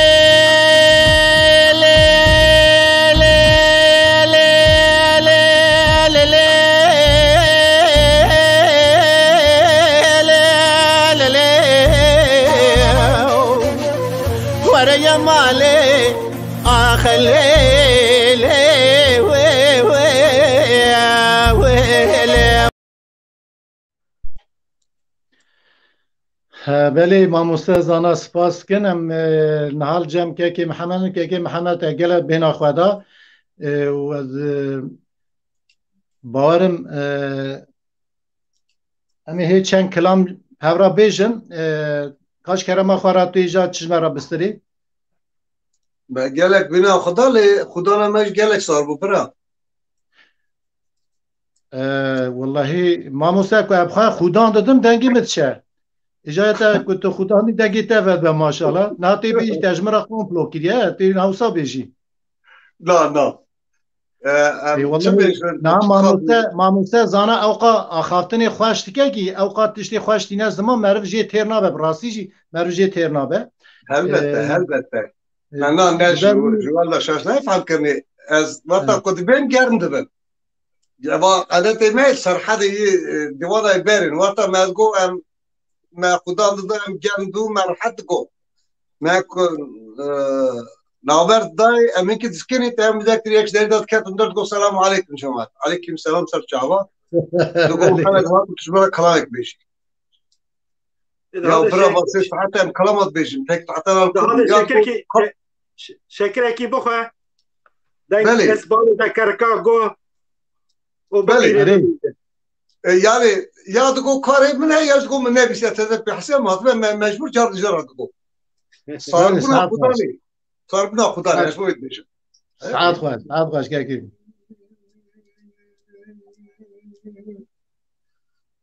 مالي اخلي بله ماموستا زانا سپاس کنم نهال جمع که محمد اگل بین خدا و از باورم امی هیچ چند کلام هورا بیجن کاش کرما خوارات تو ایجاد چشمه را بستری به گلک بنا خدا نمش گلک سار بپرا والله ماموستا که ابخواه خودان دادم دنگی متشه اجازه که تو خودانی دنگی تفت به ماشالله نه تی بیش تجمرا کمپلو کریه تی نوسا بیجی نه نه ماموستا زانا اوقا آخافتنی خوش تکه کی اوقات تشتی خوش تینه زمان مرف جی ترنابه براسی جی مرف جی ترنابه البته نه جوال داشتش نفهم کنی از وقتا کد بین گرم دبن جوا عادت میل سرحد دیوانای برین وقتا مزگو ام ما خدا دادم گرم دو مرحد گو ما نابرد دای امین که دسکنی تام ذکر یک دری داد کردم داد گو سلام علیکم شما علیکم سلام سر چاوا دو گو خالد وقت تشبه کلاک بیشی یا برا واسه حتی ام کلامات بیشیم تک حتی شکر کی بخواه دنگ اسبال دکرکا گو و بگیره یعنی یا دو کاری منه یا دو منه بیشتر تزد به حساب مطمئن مجبور جار جار دو صار بنا خدا نی مجبور میشه ساعت خواهش که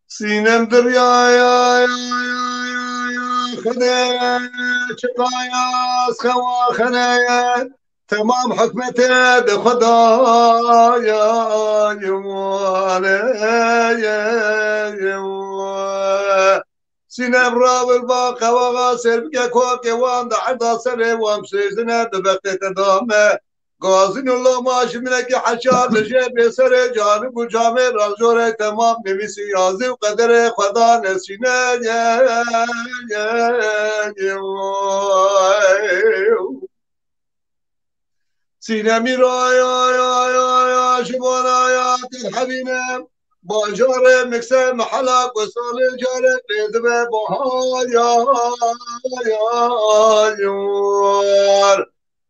سینم دریا خدا چقایاس خوا خنا تمام حكمته بخدا يا يموالي سينا براب الباقة وغاسر بك كوكي وان دعدا سري وامسيزنا دبقت تدامه قازن الله ماشي منك حشار لجيب سري جانب وجامع رجوري تمام نمسي يازي وقدر خدا نسينا يا سینمی را یا شبانا یا ترحبینم با جاره مکسر محلق و سال جاره قیدمه با یار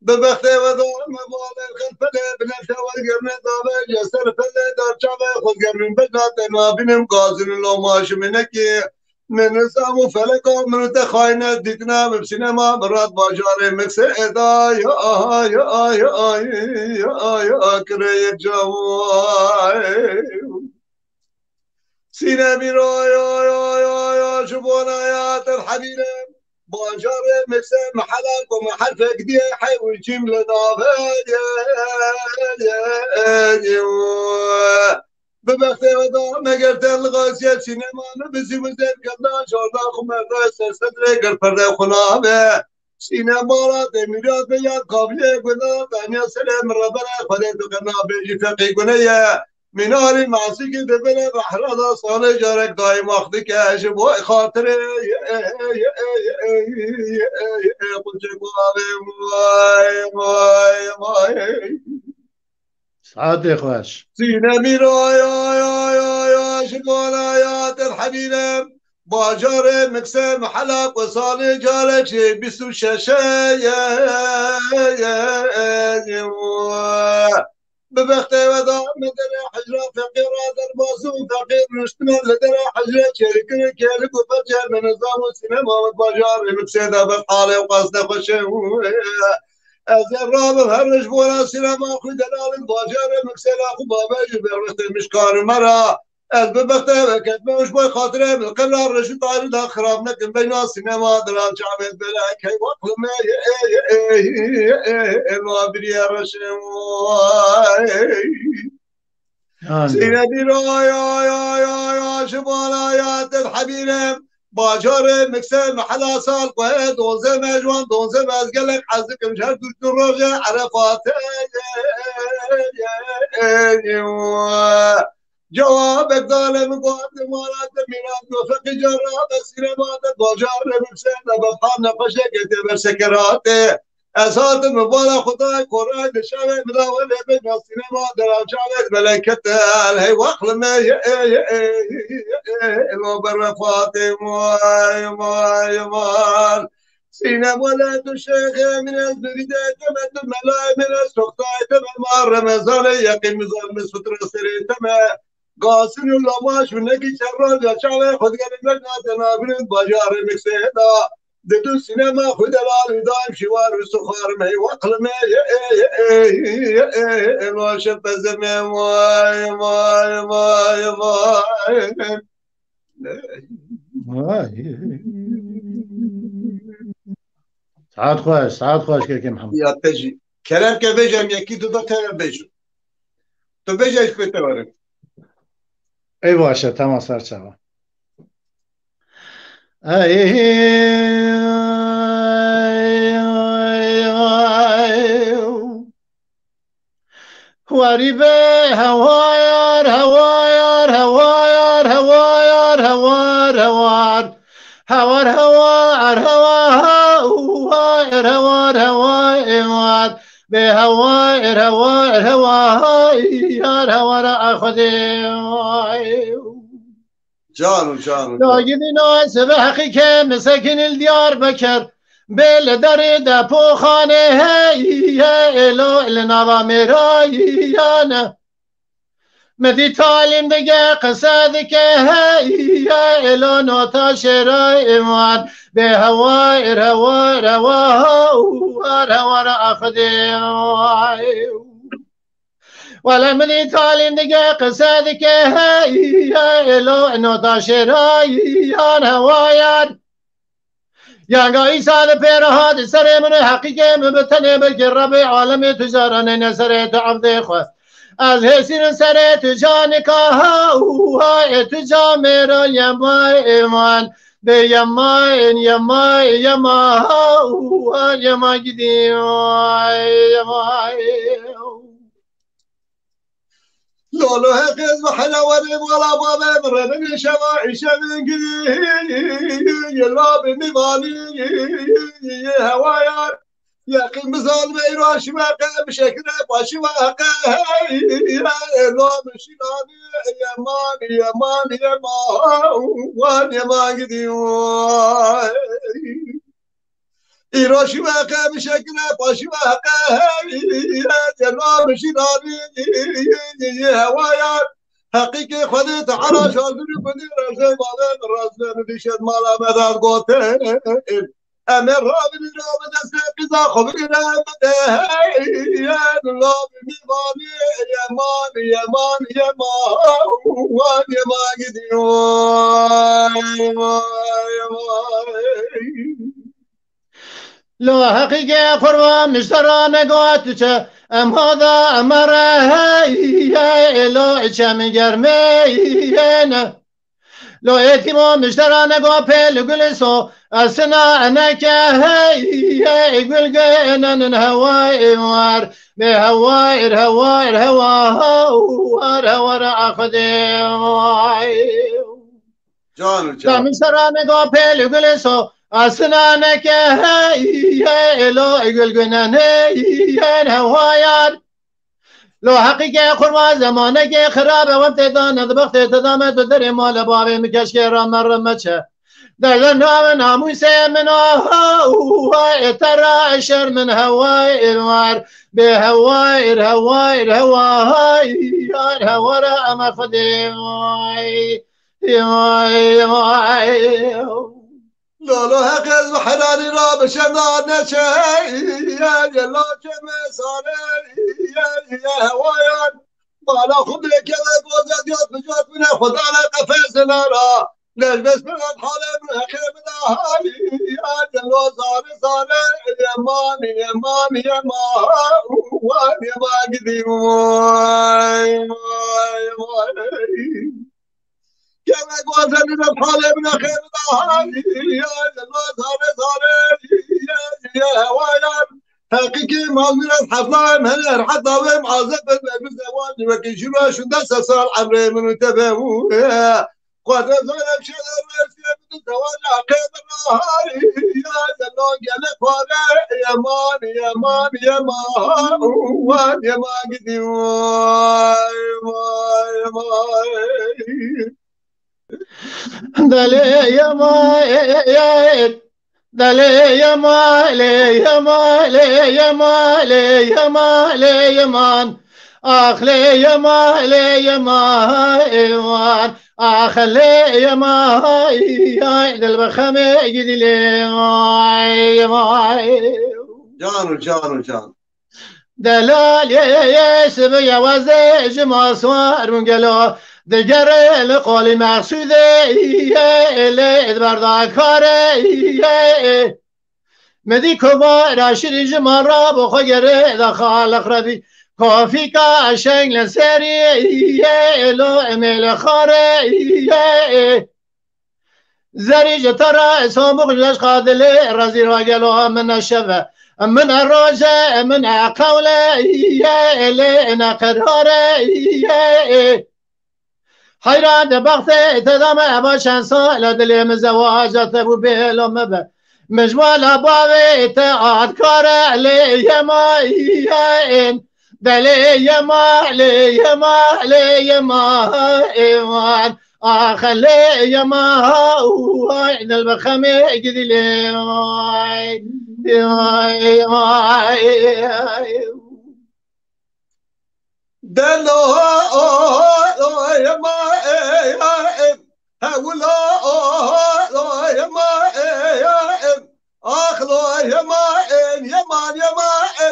ببخته و دار مبال الخلفله بنفشه و گرنه دابه جسر فله در چاوه خود گرنین بدنات نابینم قازن الله ماشمینه که من نظام و فلک من تخاینه دیدنم بسینما برات باجار مکسدا یا کره جوای سینه میرا یا شبونا یا ترحبینه باجار مكسر محلك ومحل فقدي حيوي جملة نافذ ببختي وضع مقرت الغاسية سينما نبزي وزين قبنا شوردا خمردا سرسدري قرفردا خلابه سينما را تميرات بياد قابلية قنا تانيا سلام ربنا خليتو قنا بيجي فقي قنية مناري معصي كده بلا بحر هذا صار جارك دايم اخذك اشبو خاطري قلت ماي سعادة خوش سينا ميرا يا شكونا يا الحبيبة باجار مكسر محلق وصال جارك شي بسو شاشة ببختي وضع مدر حجرة فقير هذا الباسو فقير مشتمل لدر حجرة شركة كيلك وفجر من نظام السينما وباجار مكسيدة بالحالة وقصد خشه الرابع هرج بولا سينما خو دلال باجار مكسيدة خو بابا جبر مشكار مرة ببختي كتبه وش بوي خاطره بالقرار رشد طارد خراب نكن بين السينما درام شعبت بلاك هي وقل ما الوابري يا رشم سينبي يا شبالا يا الحبيب باجار مكسر محلا سال قهد دونزه مجوان دونزه مزقلك حزك مشهر دوش الرجع عرفات جوابك ظالم قوات مالات ميلاد وفق جراب السينمات باجار مكسر بطان نقشك تبر سكراته اسات مبالا خدای قرآن شاوه مداول بین السينما درام شاوه ملكت الهي واخل ما الوبر فاطمه مال سينما ولد الشيخ من البريدة تمد ملاي من السقطاء تمام رمضان يقيم مزار مسفط رسري تمام قاسم اللاماش منكي شرر يا شاوه خد قال لنا تنابين باجار مكسيدا دو سينما خد الان دايم شوار وسخار ما وقل ما الواشب زمان سعاد خوش كيف محمد يا تجي كلام كبيجم يكيد دو كلام بيجو تو بيجي ايش بتوارد اي باشه تمام سر شوا غريبة هواير هواير هواير هواير هوار هوار هوار هوار هواير هوار هواير بهواير هواير هواير هوار أخذي جانو لاجدي ناس بحقي كم مسكن الديار بكر بل در دپو خانه هی الو النظام رایانه مدی تعلیم دیگه قصد که هی الو نوتا شرای ایمان به هوای روای روای اخدی ولا مدی تعلیم دیگه قصد که هی الو نوتا شرای هوایان یانگایی سال پیرهاد سر من حقیقه مبتنه بلکه رب عالم تجاران نظر تعبد خواست از حسین سر تجان که تجا میرا یما ایمان به یما گیدیم لولو هقز وحلاوري ولا بابا مرن شواعي شمنقي يلا بمبالي هوايا يا قيم بزال بيرو شواقة بشكل بشواقة لو مشيناني يا مان وان مان قدي إيروشي واقع بشكل باشي واقع جناب شناري هوايا حقیقی خودت علا شازری کنی رزه مالن رزه ندیشت مالا مداد گوته امر رابطی رابطه سقیزا خبری رابطه هیان لابی میبانی یمان یمان یمان یمان گدیوان لو حقيقة قربان مشترى نقاتك أم هذا أمره هي لو إشام جرمينا لو إتيمو مشترى نقا بيل قلسو أسنا أنك هي يقول جينا هواي وار بهواير هواير هوار هوار أخذي جان لا مشترى نقا بيل قلسو أسنانك هي لو يقول جنان هي هوايار لو حقيقة قربان زمانك خرابة وامتدان ذبخت تدامت بدري مال بابي مكشك رام رمتشه در نام ناموس من هواي ترى عشر من هواي الوار بهواي هواي هواي هواي أما خدي لا لا هكذا وحناني راب شنان شيء يا لا جمع صاري يا هوايان ما لا خذ لك يا بوزاد يا بجوت من خذ على قفزنا لا ليش بس من حالي من اخر من هاي يا لا صاري يا مان يا ما قدي كما قلت من الحالي من اخر هاي يا لا صاري يا هوايان حقيقي ما من الحفلة من حتى وين عازب بالزواج وكي شنو شو دس صار عمري من تبهو قد زال بشر الرئيس من الزواج عقيد النهار يا زلون قال فانا يا ما قدي دلي يا ما يا دلي يا مالي يا مالي يا مالي يا مالي يا مان أخلي يا مالي يا مايوان أخلي يا ماي يا البخمة يدلي يا ماي جان دلال يا سبيا وزيج مصوار من قالوا دگر لقال مقصوده اللي ادبر کاره مدی کبار راشد جمارا بخو گره دا خالق ربی کافی کا شنگ لسری لو امل خاره زری جترا اسم بخلش قادل رزی راجلو من الشفا من الروجه من قوله اللي نقراره حيران بغث تدام أبا شانسا لدلي مزواجات أبو بيلو مبا مجمال أبوابي تقعد كارع لي يما إيهائن دلي يما لي يما لي يما إيوان آخلي يما هاوين البخمي قدي لي دلو يا ما هولا يا ما اخلو يا ما يا ما دلو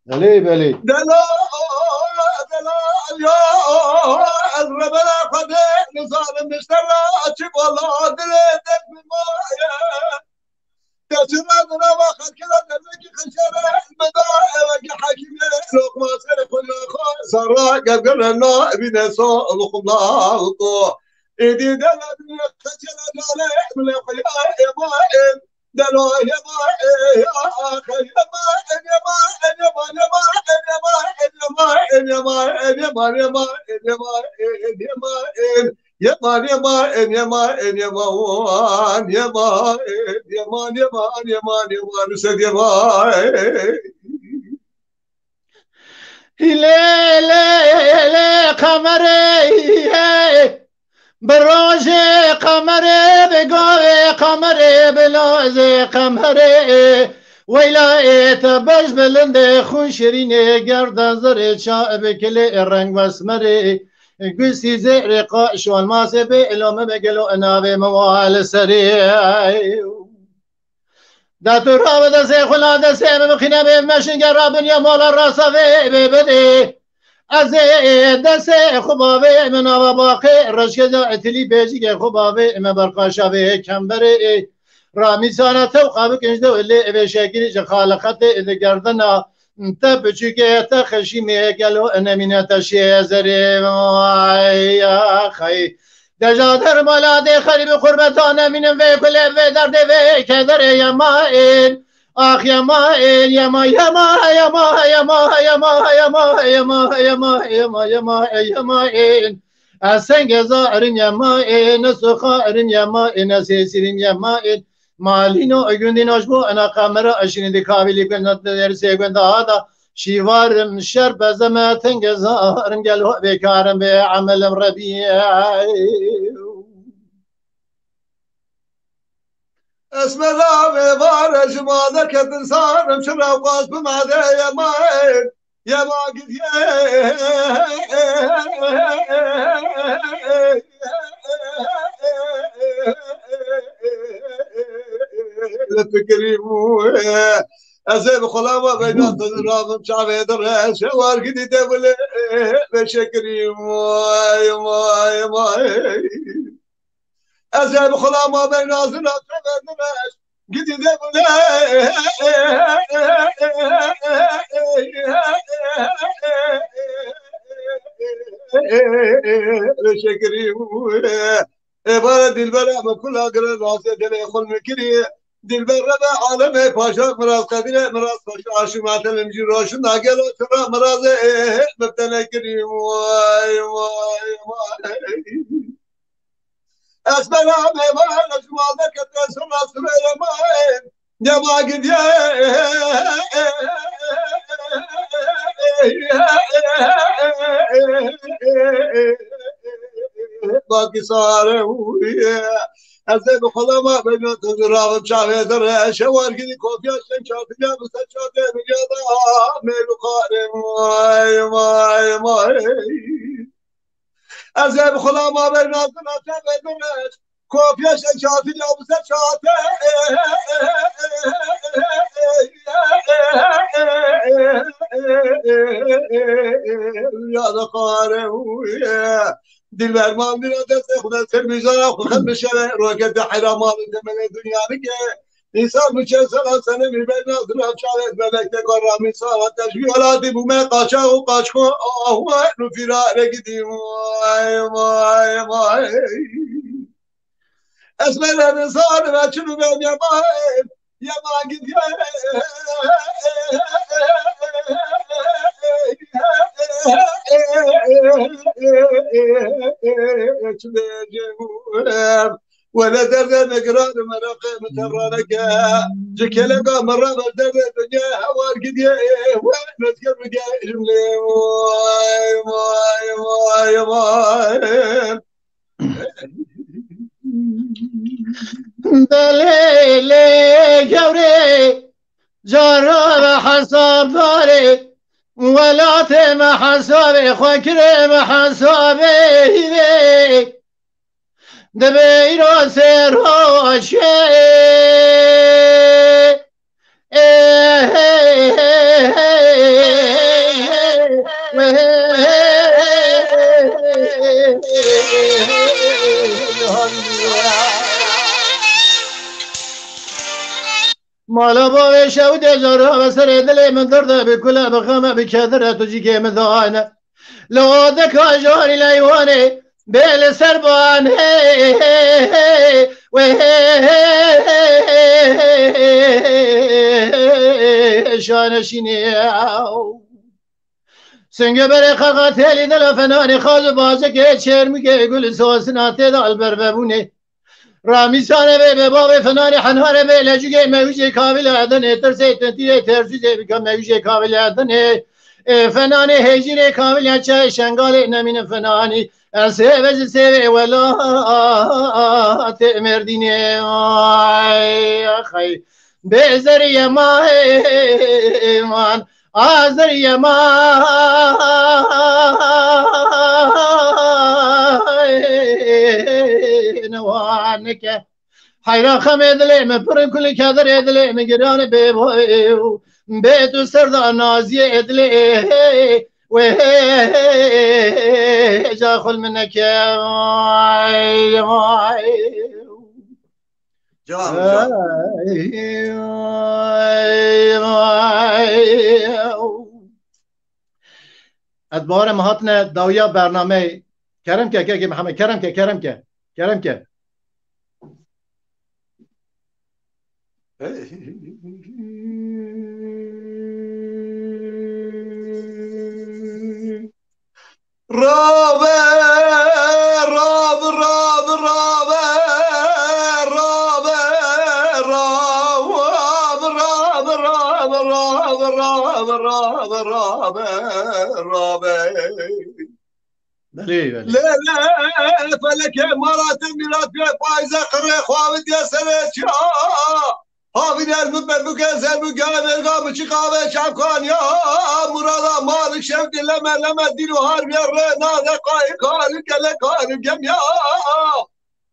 بلي بلي دلا يا الربنا قد نصار مشترى اشوف والله دلتك بمايا تسمعنا واخذ كذا دلك خشره المدائن حكيم لوق ما صار كل صار قبل النائب نساء الخلاط ايدي دلا خشره دلا من يا ما دلو يا ما يا اخي يا لا لا لا قمري براجي قمري بقوي قمري بلوزي قمري ويلاقيت بج بلند خون شريني قرد زري شائب كلي الرنگ واسمري قسي زئري قاش والماسي بإلوم بقلو انابي موال سري داتو راب دسي خلا دسي بمخينا بمشن قرابن يا مولا الرصفي ببدي ازي دسي خبابي من ابا باقي رشكزا اتلي بيجي خبابي من برقاشابي كمبري رامي سانا توقع بكنجدو اللي بشكل خالقت اذا قردنا انت بچكي تخشيمي قالو انا من تشي زري يا خي دجادر مالادي خريب قربتانا من في كل في درد في كدر يا ماين اخ يا ماين يا ما يا ما يا ما يا ما يا ما يا ما يا ما يا ما يا ما يا ما يا ماين اسنگ زارن يا ماين سخارن يا ماين سيسرن يا ماين مالينو اگوندينوش بو انا قمرا اشين دي قابلي كنت درسي كنت هذا شيوارم شرب زماتن جزارم قالوا بكارم بعمل ربيع اسم الله بارش ما ذكرت صارم شرا وقاس بماذا يا ما يا ما قد لا تكرموا أزيب خلاما بينات الرابم شعبي درها شوار قدي دبل بشكري ماي ماي ماي أزيب خلاما بينات الرابم درها قدي دبل بشكري عبارة دلبرة ما كلها قرر راسي دلي خل مكري دلبر ربع عالمي پاشا مراز قدره مراز پاشا عاشمات المجي روشن ناقلو ترى مراز مبتنى كريم واي واي واي اسبنا ميمان اجمال ذكت سنة سبيل ماين يا ما قد باقي صار أزاي بخلاما بين تجربة شعبي درة شوار كذي كوفيا شنشات يا مسجات مجدا ميلو قارم ماي ماي ماي أزاي بخلاما بين تجربة شعبي درة كوفيا شنشات يا مسجات يا قارم دلبر مام دینا دست خدا سر میذاره خدا بشه روکت حرامان زمین دنیا میگه انسان میشه سال سنه میبینه نظر چاله بلکه کار میسا و تشبیهاتی بومه قاچا و قاچکو آهو رو فیراره گیدیم وای وای وای اسم الانسان و چلو بیم یا ما گید ولا درد نقران مرقى مترانك جكلك مرة درد الدنيا هوار قديه وين تقرب جملي واي واي واي واي دليلي جوري جرب حساب داري ولا تم حسابي خكرم حسابي دبي راسي روشي مالا باوی شود جارا بسر دلی من درده بکلا بخمه بکدره تجی که مدانه لوادک آجاری لیوانه بیل سربان شانشینی سنگ بر خلقات هلی دل فنانی خاز بازه که چرمی که گل سواسناته دال بر ببونه رامیسانه به باب فنانی حنهاره به لجوگه موجه کامل عدنه ترسه تنتیه ترسیزه بکن موجه کامل عدنه فنانی هجری کامل یا چه شنگال نمین فنانی السيف سيف ولا تأمرديني يا خي بزر يا مان آزر يا مان وعنك حيرا خمد لي مبر كل كذر يدلي مجران بيبو بيتو سردا نازي ادلي وجاخل منك يا ادبار مهاتنا داویا برنامه کرم که محمد کرم که بله لا فلك مرات ميلاد فايزة قري خوابد يا سنة حافظ المبلغ زلمة قام شقابة شعبان يا مراد مالك شفت لما دينو هارب يا رنا قال جميع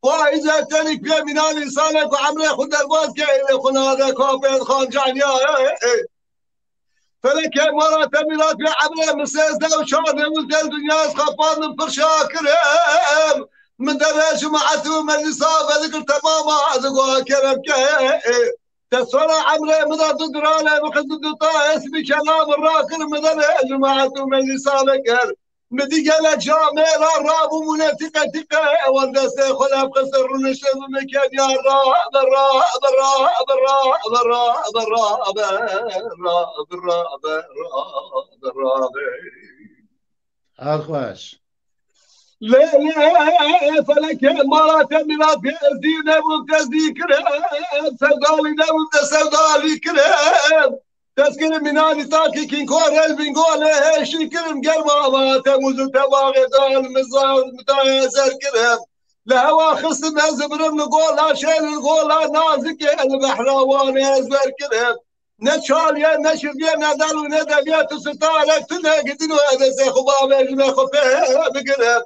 فايزة تلك في من الإنسان وعمله خد الباس كي خنا هذا كافر خان جانيا فلك مرات ميلاد في عمله مسيس ده وشان ولد الدنيا خفان فرشاكرهم من درج معته من الإصابة ذكر تماما عزقوا كرم تسوى عمره مضاد درانه وخذ الطائس بكلام الراكر مدن جماعته من لسانك مدي قال جامع الراب ومنافقه ثقه والناس خلاف خسر ونشر مكان يا الراب الخواش لا فلك مرات ميلاد في الدين وتذكر سودالي سودالي كرم تذكر من هذه تاكي كين كورل بنقول ايش كرم قلبه ما تموز تباغي دال مزار متايزر كرم لهوا خصم زبر نقول لا شيء نقول لا نازك البحراوان ازبر كرم نشال يا نشر يا ندل وندل يا تستالك تنقدن هذا زي خباب ما خفه بقرب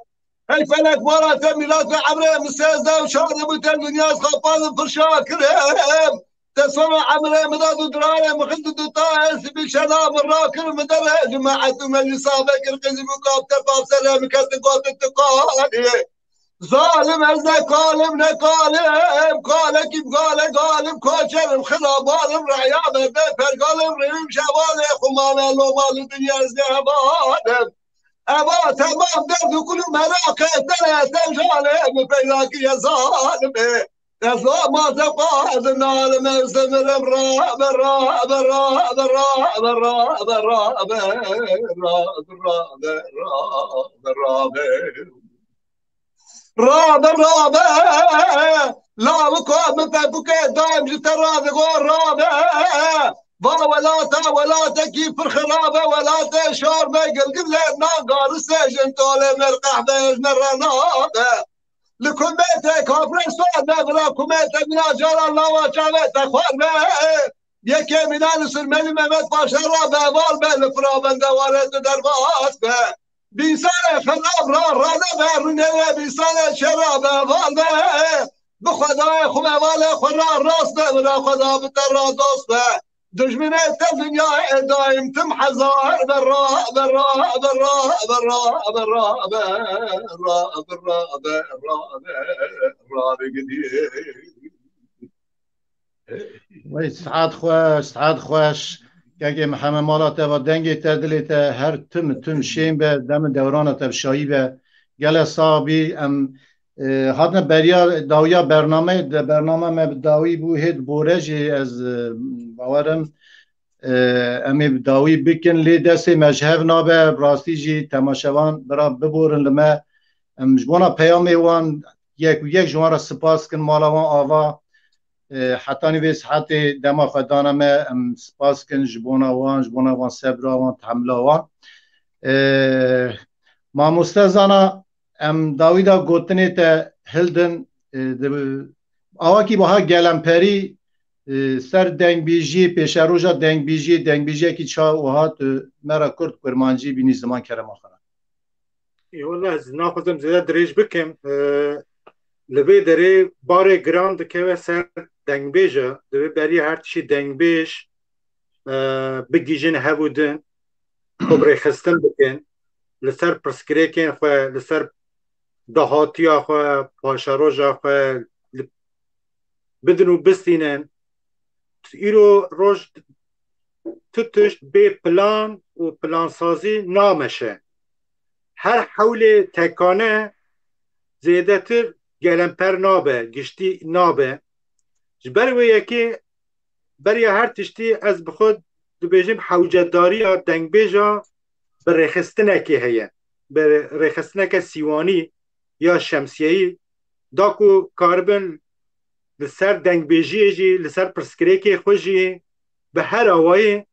هاي فلك مرات ميلاد عمره مسيزة وشارب الدنيا خفاض فرشاكرهم تسمع عمره مداد ودرايه مخد الطائس بشنام الراكر مدرع جماعة من يصابك القزم وقاب تفاف سلام كتقوت التقالي ظالم ازنا قالم نقالم قالك قالم كوشر خراب ظالم رعيابه بفر قالم ريم شوالي خمانا لو مال الدنيا ازنا بالم أبا تمام درد كل ملاقي ثلاثة جالب فيلاك يا ظالم يا ما تقاعد النار ما يستمر رابع لا بكون بكيت دايم جت الراضي قول رابع ولا تكيف الخرابة ولا تشار ما يقلقل ناقار السجن طول مرقح بيج مرنابة لكل بيتك وفرستان نغرا كميتك من أجار الله وشعبتك خاربة يكي من أنس الملي ممت باشرابة والبه الفرابة دوارت دربات به بيسانة خراب رانبه رنية بيسانة شرابة والبه بخدای خوبه والا خورا راست به خدا بتر دوست به دشمن الدنيا دايم تمحزار برا سعاد خوش که محمد مالات و دنگی تردلیت هر تم شیم به دم دوران تبشایی به گل صابی ام هاتنا بریا داویا برنامه ما داوی بو هید بورجی از باورم امی داوی بکن لی دست مجهو نابه راستی جی تماشوان برا ببورن لما جوانا پیامی وان یک جوانا سپاس کن مالا وان آوا حتی نوی صحت دما خدانه ما سپاس کن جبونا وان سبرا وان تحملا وان ما مستزانا داویدا گوتنی تا هلدن آواکی باها گلمپری سر دنگ بیجی پیشه روژا دنگ بیجی که چا و هات مرا کرد کرمانجی بینی زمان کرم آخرا والله از ناخذم زیاده دریج بکم لبه داره بار گراند که سر دنگ بیجه لبه بری هر تشی دنگ بیج بگیجن هبودن خبره خستن بکن لسر پرسکریکن خواه لسر دهاتیا خواه پاشاروژا خواه بدن و بستینن ایرو روش تتش به پلان و پلان سازی نامشه هر حول تکانه زیده تر گلمپر نابه گشتی نابه جبروی یکی بری هر تشتی از بخود دو حوجتداری یا دنگ بیجا بر رخستنه که هیه بر رخستنه که سیوانی یا شمسیهی داکو کاربن لسر دنگ بیجی جی لسر پرسکریکی خوشی به هر آوائی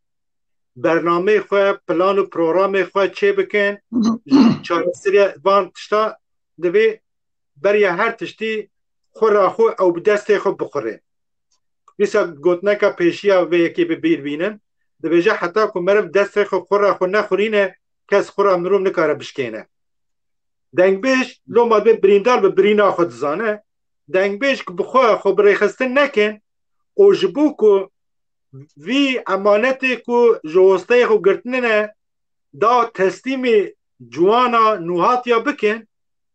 برنامه خواه پلان و پروگرام خواه چه بکن چاره سری وان تشتا دوی بری هر تشتی خور آخو او بدست خود بخوره بیسا گوتنه که پیشیا و یکی ببیر بینن دوی جا حتی که مرم دست خود خور آخو نخورینه کس خور آمنروم نکاره بشکینه دنگ بیش لو ماد به بریندار به برینا خود زانه دنگ بیش که بخواه خود بریخستن نکن او جبو که وی امانتی که جوسته خو گرتنه دا تسلیم جوانا نوهاتیا بکن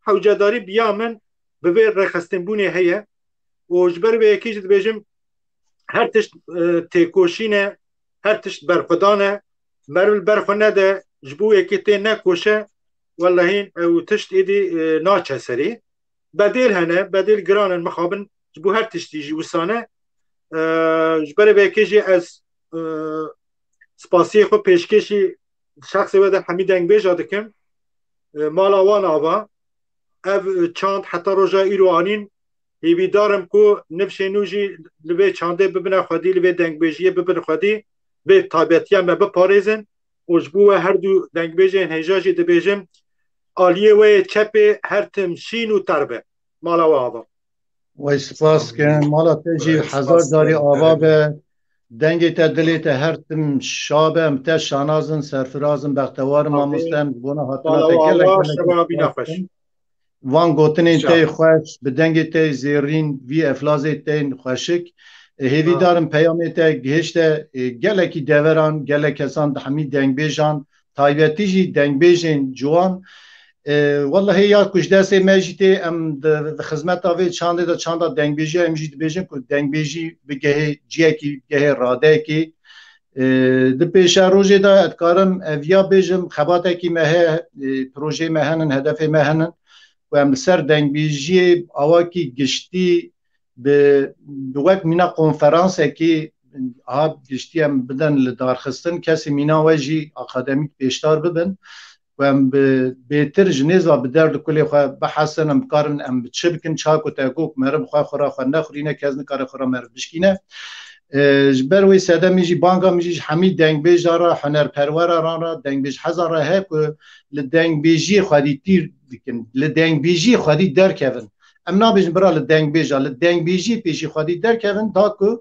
حوجداری بیامن به رخستن بونه هیه و جبر به یکیش بیجم هر تشت تیکوشینه هر تشت برخدانه مرول برخونه ده جبو یکی تی نکوشه والله او تشت ایدی ناچه سری بدیل هنه بدیل گرانن مخابن جبو هر تشتی جوسانه جبر به یکیشی از سپاسی خو پیشکشی شخصی وده حمید دنگ بیجا دکم مالا وان آبا او چاند حتی روژا ایرو آنین هیوی دارم که نفشه نوجی لبه چانده ببنه خودی لبه دنگ بیجیه ببنه خودی به تابعیتی هم بپارزن و جبوه هر دو دنگ بیجه هنجاجی ده بیجم آلیه و چپ هر تمشین و تربه مالا و آبا و سپاس کن مالا تجی حضار داری آبا به دنگ تا دلی تا هر تم شابه امتا شانازن سرفرازن بختوار ما مستم بونا حتنا تا گلک وان گوتنین تی خوش به دنگ تی زیرین وی افلازی تی خوشک هیوی دارم پیامی تا گهشت گلکی دوران گلک کسان همی دنگ بیجان تایبتی جی دنگ بیجین جوان والله یا کش دسته مجیتی ام د خدمت آوی چانده دا چانده دنگ بیجی ام جیت بیجیم که دنگ بیجی بگه جیه کی بگه راده کی د پیشه روزی دا ادکارم اویا بیجم خباته کی مه پروژه مهنن هدف مهنن و ام سر دنگ بیجی آوا کی گشتی به وقت مینا کنفرانس کی ها گشتی ام بدن لدارخستن کسی مینا وجی اکادمیک پیشتار ببن و ام بهتر جنیز و بدر کلی خو بحثن ام کارن ام بچبکن چاکو تاگوک مرم خو خورا خو نخورینه کز نکاره خورا مر بشکینه جبر وی ساده میجی بانگا میجی حمید دنگ بیج داره هنر پرور را دنگ بیج هزار هه که لدنگ بیجی خودی تیر دکن لدنگ بیجی خودی در کردن ام نابیج برا لدنگ بیج لدنگ بیجی پیشی خودی در کردن تا که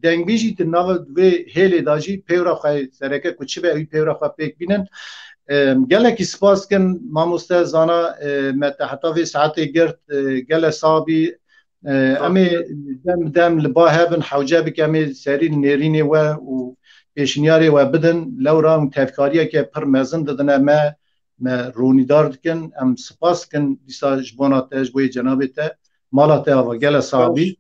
دنگ بیجی تناو و هلی داجی پیورا خو سرکه کوچه به وی پیورا خو پیک بینن گلکی سپاس کن ما مستزانا متحتوی ساعتی گرد گل صابی امی دم لبا هبن حوجه بکمی سری نیرینی و پیشنیاری و بدن لورا تفکاریه که پر مزن دادن ما رونی دار کن ام سپاس کن دیسا جبانات جبوی جنابیت مالات آوا گل صابی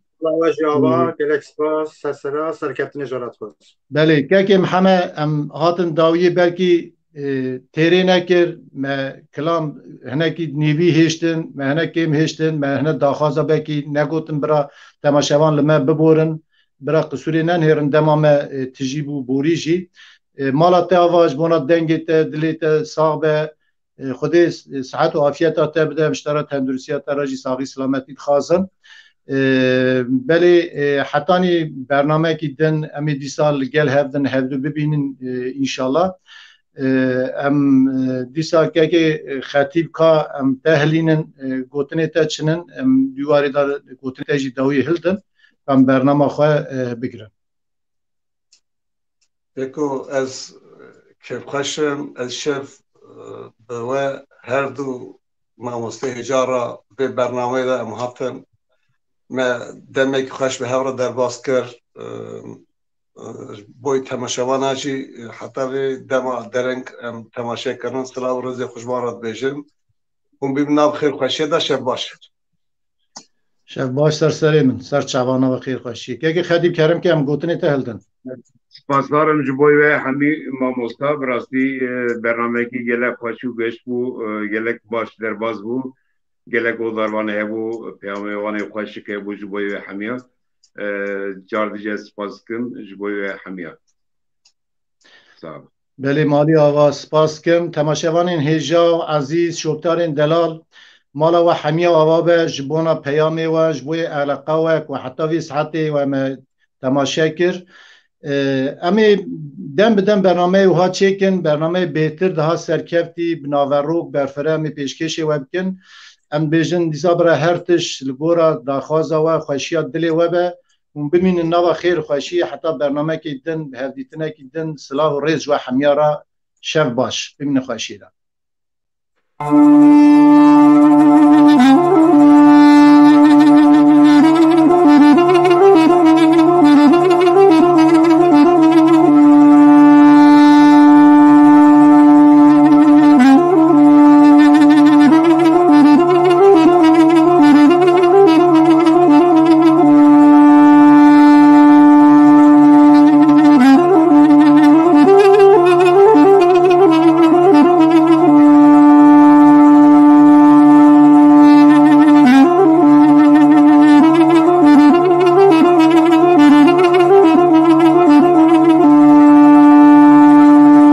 جوابا گلک سپاس سسرا سرکت نجارت خود بله که همه ام هاتن داویه بلکی تیره نکر ما کلام هنکی نیوی هشتن ما هنکیم هشتن ما هنک داخازه بکی نگوتن برا تماشاوان لما ببورن برا قصوری ننهرن دما ما تجیبو بوریجی مالا تاواج بونا دنگی تا دلی تا صاحب خودی صحت و عافیت تا بده مشترا تندرسیت تا راجی ساقی سلامتی خازن بله حتانی برنامه که دن امی دیسال گل هفدن هفدو ببینن انشالله ام دیسال که خطیب که ام تهلینن گوتنه تا چنن ام دیواری دار گوتنه تا جی دوی هلدن ام برنامه خواه بگیرن یکو از که خوشم از شف به هر دو ماموسته هجارا به برنامه دا ام هاتن ما دمك خوش به هورا در باز کر بوی تماشاوان هاجی حتی دما درنگ تماشا کردن سلام روز خوشبارات بیجم اون ببینم خیر خوشی دا شب باش شب باش سر من سر چوانا و خیر خوشی که خدیب کرم که هم گوتنی تهلدن سپاسدارم جبوی و همی ماموستا براستی برنامه کی گلک خوشی و گشت بو گلک باش در باز بو گلک او دروانه هبو پیامه وانه خوشی که بو جبوی و همیا جاردیجه سپاس کن جبوی و همیا سلام بله مالی آقا سپاس کم تماشاوان هجا عزیز شوکتارین دلال مالا و همیا آقا به جبونا پیامه و جبوی علاقه و حتی وی ساعتی و ما تماشا کر امی دم بدم برنامه و ها چکن برنامه بهتر ده سرکفتی بناوروک برفره امی پیشکشی و بکن ام بیجن دیسا برای هرتش لگورا داخوازا و خوشیات دلی و به اون بمین نوا خیر خوشی حتی برنامه که دن به هفدیتنه که دن سلاح و ریز و حمیارا شف باش بمین خوشی دا